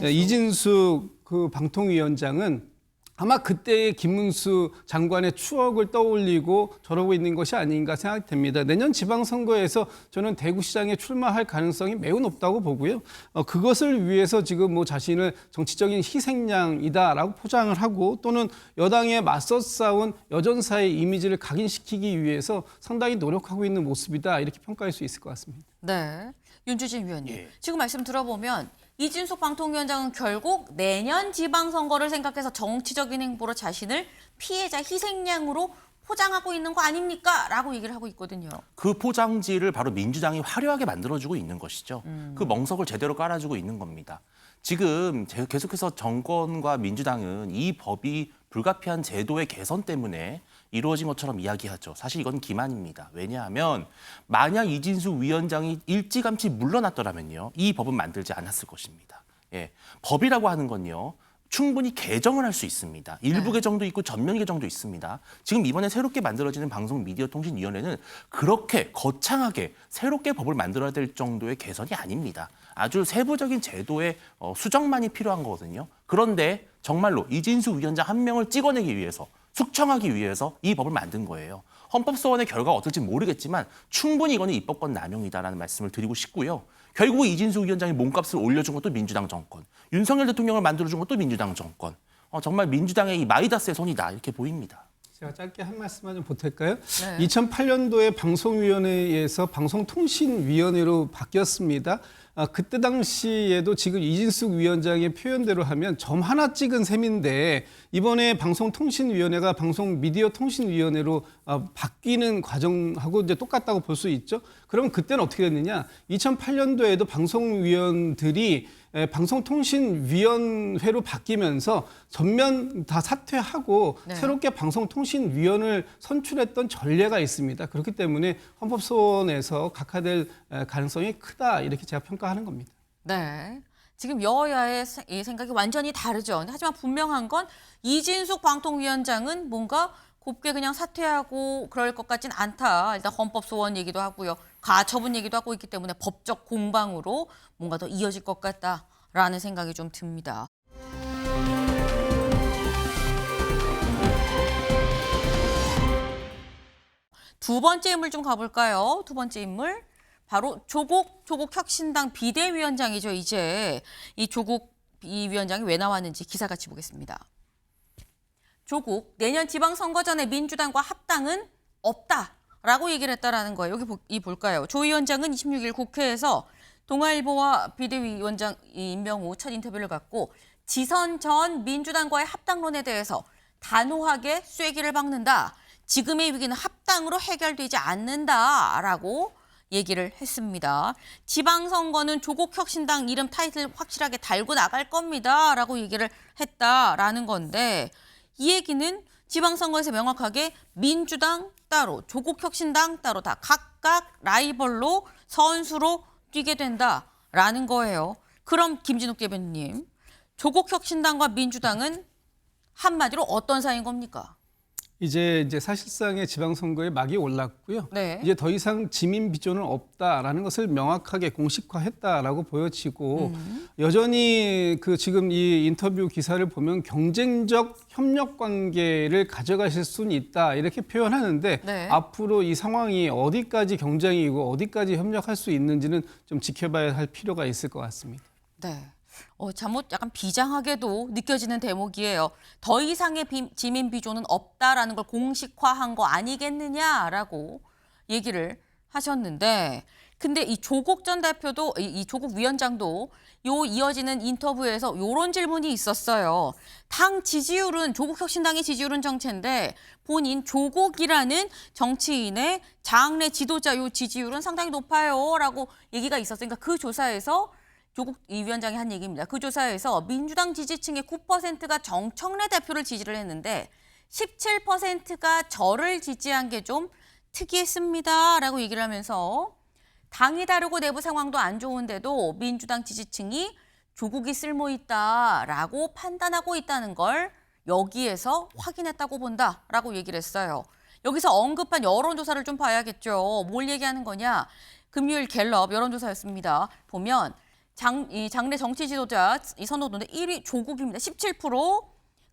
이진숙 그 방통위원장은 아마 그때의 김문수 장관의 추억을 떠올리고 저러고 있는 것이 아닌가 생각됩니다. 내년 지방선거에서 저는 대구시장에 출마할 가능성이 매우 높다고 보고요. 그것을 위해서 지금 자신을 정치적인 희생양이다라고 포장을 하고 또는 여당에 맞서 싸운 여전사의 이미지를 각인시키기 위해서 상당히 노력하고 있는 모습이다 이렇게 평가할 수 있을 것 같습니다. 네, 윤주진 위원님. 지금 말씀 들어보면 이진숙 방통위원장은 결국 내년 지방선거를 생각해서 정치적인 행보로 자신을 피해자 희생양으로 포장하고 있는 거 아닙니까? 라고 얘기를 하고 있거든요. 그 포장지를 바로 민주당이 화려하게 만들어주고 있는 것이죠. 그 멍석을 제대로 깔아주고 있는 겁니다. 지금 계속해서 정권과 민주당은 이 법이 불가피한 제도의 개선 때문에 이루어진 것처럼 이야기하죠. 사실 이건 기만입니다. 왜냐하면 만약 이진숙 위원장이 일찌감치 물러났더라면요. 이 법은 만들지 않았을 것입니다. 예, 법이라고 하는 건요. 충분히 개정을 할 수 있습니다. 일부 개정도 있고 전면 개정도 있습니다. 지금 이번에 새롭게 만들어지는 방송미디어통신위원회는 그렇게 거창하게 새롭게 법을 만들어야 될 정도의 개선이 아닙니다. 아주 세부적인 제도의 수정만이 필요한 거거든요. 그런데 정말로 이진숙 위원장 한 명을 찍어내기 위해서 숙청하기 위해서 이 법을 만든 거예요. 헌법소원의 결과가 어떨지 모르겠지만 충분히 이거는 입법권 남용이다라는 말씀을 드리고 싶고요. 결국 이진숙 위원장이 몸값을 올려준 것도 민주당 정권, 윤석열 대통령을 만들어준 것도 민주당 정권. 정말 민주당의 이 마이다스의 손이다 이렇게 보입니다. 제가 짧게 한 말씀만 좀 보탤까요? 네. 2008년도에 방송위원회에서 방송통신위원회로 바뀌었습니다. 그때 당시에도 지금 이진숙 위원장의 표현대로 하면 점 하나 찍은 셈인데 이번에 방송통신위원회가 방송미디어통신위원회로 바뀌는 과정하고 이제 똑같다고 볼 수 있죠. 그러면 그때는 어떻게 됐느냐? 2008년도에도 방송위원들이 방송통신위원회로 바뀌면서 전면 다 사퇴하고 새롭게 방송통신위원을 선출했던 전례가 있습니다. 그렇기 때문에 헌법소원에서 각하될 가능성이 크다 이렇게 제가 평가하는 겁니다. 네. 지금 여야의 생각이 완전히 다르죠. 하지만 분명한 건 이진숙 방통위원장은 뭔가 곱게 그냥 사퇴하고 그럴 것 같진 않다. 일단 헌법소원 얘기도 하고요. 가처분 얘기도 하고 있기 때문에 법적 공방으로 뭔가 더 이어질 것 같다라는 생각이 좀 듭니다. 두 번째 인물 좀 가볼까요? 두 번째 인물. 바로 조국 혁신당 비대위원장이죠. 이제 이 조국 이 위원장이 왜 나왔는지 기사 같이 보겠습니다. 조국 내년 지방선거 전에 민주당과 합당은 없다라고 얘기를 했다라는 거예요. 여기 볼까요? 조 위원장은 26일 국회에서 동아일보와 비대위원장 임명 후 첫 인터뷰를 갖고 지선 전 민주당과의 합당론에 대해서 단호하게 쐐기를 박는다. 지금의 위기는 합당으로 해결되지 않는다라고 얘기를 했습니다. 지방선거는 조국 혁신당 이름 타이틀 확실하게 달고 나갈 겁니다라고 얘기를 했다라는 건데 이 얘기는 지방선거에서 명확하게 민주당 따로, 조국 혁신당 따로 다 각각 라이벌로 선수로 뛰게 된다라는 거예요. 그럼 김진욱 대변인님, 조국 혁신당과 민주당은 한마디로 어떤 사이인 겁니까? 이제 사실상의 지방선거에 막이 올랐고요. 네. 이제 더 이상 지민 비전은 없다라는 것을 명확하게 공식화했다라고 보여지고 여전히 지금 이 인터뷰 기사를 보면 경쟁적 협력 관계를 가져가실 수는 있다 이렇게 표현하는데 네. 앞으로 이 상황이 어디까지 경쟁이고 어디까지 협력할 수 있는지는 좀 지켜봐야 할 필요가 있을 것 같습니다. 네. 잘못 약간 비장하게도 느껴지는 대목이에요. 더 이상의 지민 비조는 없다라는 걸 공식화한 거 아니겠느냐라고 얘기를 하셨는데 근데 이 조국 전 대표도 이 조국 위원장도 요 이어지는 인터뷰에서 요런 질문이 있었어요. 당 지지율은 조국혁신당의 지지율은 정체인데 본인 조국이라는 정치인의 장래 지도자 요 지지율은 상당히 높아요라고 얘기가 있었으니까 그 조사에서 조국 이 위원장이 한 얘기입니다. 그 조사에서 민주당 지지층의 9%가 정청래 대표를 지지를 했는데 17%가 저를 지지한 게 좀 특이했습니다라고 얘기를 하면서 당이 다르고 내부 상황도 안 좋은데도 민주당 지지층이 조국이 쓸모있다라고 판단하고 있다는 걸 여기에서 확인했다고 본다라고 얘기를 했어요. 여기서 언급한 여론조사를 좀 봐야겠죠. 뭘 얘기하는 거냐. 금요일 갤럽 여론조사였습니다. 보면 장래 정치 지도자 이 선호도인데 1위 조국입니다. 17%,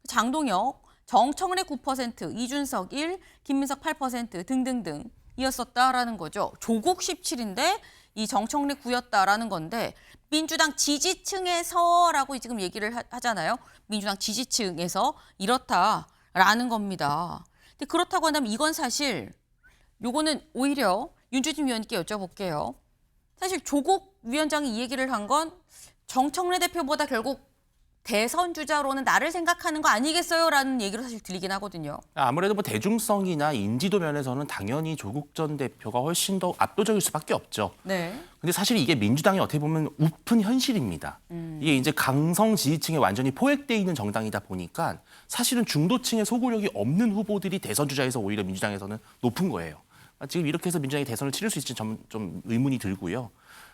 장동혁, 정청래 9%, 이준석 1, 김민석 8% 등등등 이었었다라는 거죠. 조국 17인데 이 정청래 9였다라는 건데 민주당 지지층에서라고 지금 얘기를 하잖아요. 민주당 지지층에서 이렇다라는 겁니다. 근데 그렇다고 한다면 이건 사실 요거는 오히려 윤주진 위원님께 여쭤볼게요. 사실 조국 위원장이 이 얘기를 한 건 정청래 대표보다 결국 대선 주자로는 나를 생각하는 거 아니겠어요? 라는 얘기로 사실 들리긴 하거든요. 아무래도 뭐 대중성이나 인지도 면에서는 당연히 조국 전 대표가 훨씬 더 압도적일 수밖에 없죠. 네. 근데 사실 이게 민주당이 어떻게 보면 우픈 현실입니다. 이게 이제 강성 지지층에 완전히 포획돼 있는 정당이다 보니까 사실은 중도층의 소구력이 없는 후보들이 대선 주자에서 오히려 민주당에서는 높은 거예요. 지금 이렇게 해서 민주당이 대선을 치를 수 있을지 좀 의문이 들고요.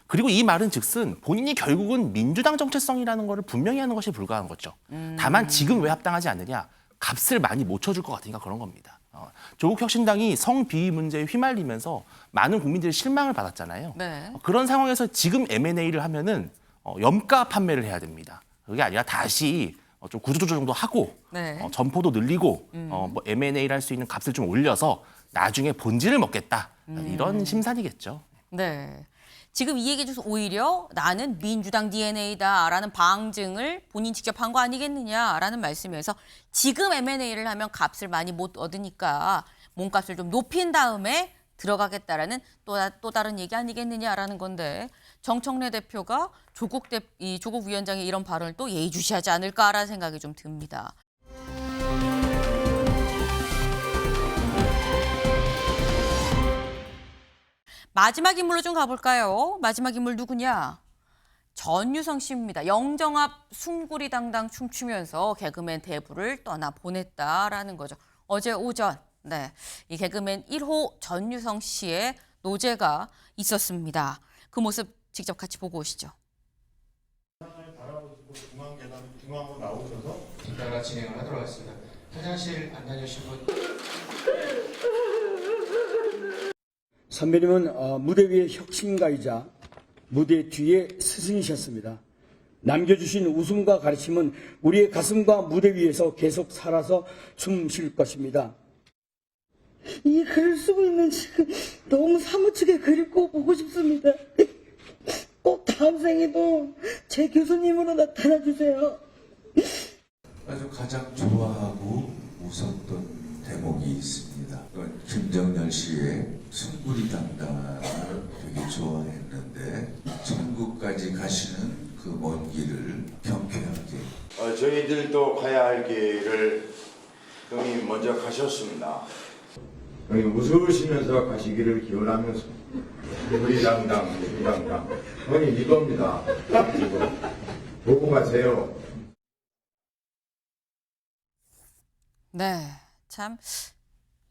그리고 이 말은 즉슨 본인이 결국은 민주당 정체성이라는 거를 분명히 하는 것이 불가한 거죠. 다만 지금 왜 합당하지 않느냐. 값을 많이 못 쳐줄 것 같으니까 그런 겁니다. 조국혁신당이 성비위 문제에 휘말리면서 많은 국민들이 실망을 받았잖아요. 네. 그런 상황에서 지금 M&A를 하면은 염가 판매를 해야 됩니다. 그게 아니라 다시 좀 구조조정 정도 하고 네. 점포도 늘리고 뭐 M&A를 할 수 있는 값을 좀 올려서 나중에 본질을 먹겠다. 이런 심산이겠죠. 네. 지금 이 얘기 중에서 오히려 나는 민주당 DNA다라는 방증을 본인 직접 한 거 아니겠느냐라는 말씀이어서 지금 M&A를 하면 값을 많이 못 얻으니까 몸값을 좀 높인 다음에 들어가겠다라는 또 다른 얘기 아니겠느냐라는 건데 정청래 대표가 조국 위원장의 이런 발언을 또 예의주시하지 않을까라는 생각이 좀 듭니다. 마지막 인물로 좀 가볼까요? 마지막 인물 누구냐? 전유성 씨입니다. 영정 앞 숭구리당당 춤추면서 개그맨 대부를 떠나 보냈다라는 거죠. 어제 오전 이 개그맨 1호 전유성 씨의 노제가 있었습니다. 그 모습 직접 같이 보고 오시죠. 중앙으로 나오셔서 이따가 진행을 하도록 하겠습니다. 화장실 안 다녀오신 분? 선배님은 무대 위의 혁신가이자 무대 뒤의 스승이셨습니다. 남겨주신 웃음과 가르침은 우리의 가슴과 무대 위에서 계속 살아서 숨쉴 것입니다. 이 글을 쓰고 있는 지금 너무 사무치게 그립고 보고 싶습니다. 꼭 다음 생에도 제 교수님으로 나타나 주세요. 아주 가장 좋아하고 웃었던 대목이 있습니다. 김정년 씨의 숭구리당당을 되게 좋아했는데 천국까지 가시는 그 먼 길을 경쾌하게 저희들도 가야 할 길을 형이 먼저 가셨습니다. 형이 웃으시면서 가시기를 기원하면서 숭구리당당 형님 이겁니다. 보고 가세요. 네, 참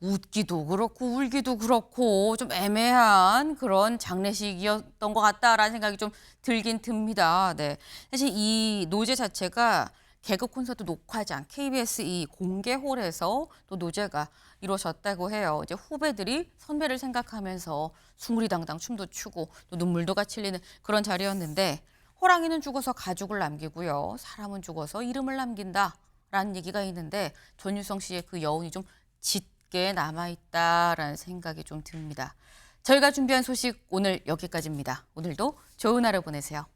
웃기도 그렇고 울기도 그렇고 좀 애매한 그런 장례식이었던 것 같다라는 생각이 좀 들긴 듭니다. 네, 사실 이 노제 자체가 개그 콘서트 녹화장 KBS 이 공개홀에서 또 노제가 이루어졌다고 해요. 이제 후배들이 선배를 생각하면서 숭구리당당 춤도 추고 또 눈물도 같이 흘리는 그런 자리였는데 호랑이는 죽어서 가죽을 남기고요. 사람은 죽어서 이름을 남긴다라는 얘기가 있는데 전유성 씨의 그 여운이 좀 짙게 남아있다라는 생각이 좀 듭니다. 저희가 준비한 소식 오늘 여기까지입니다. 오늘도 좋은 하루 보내세요.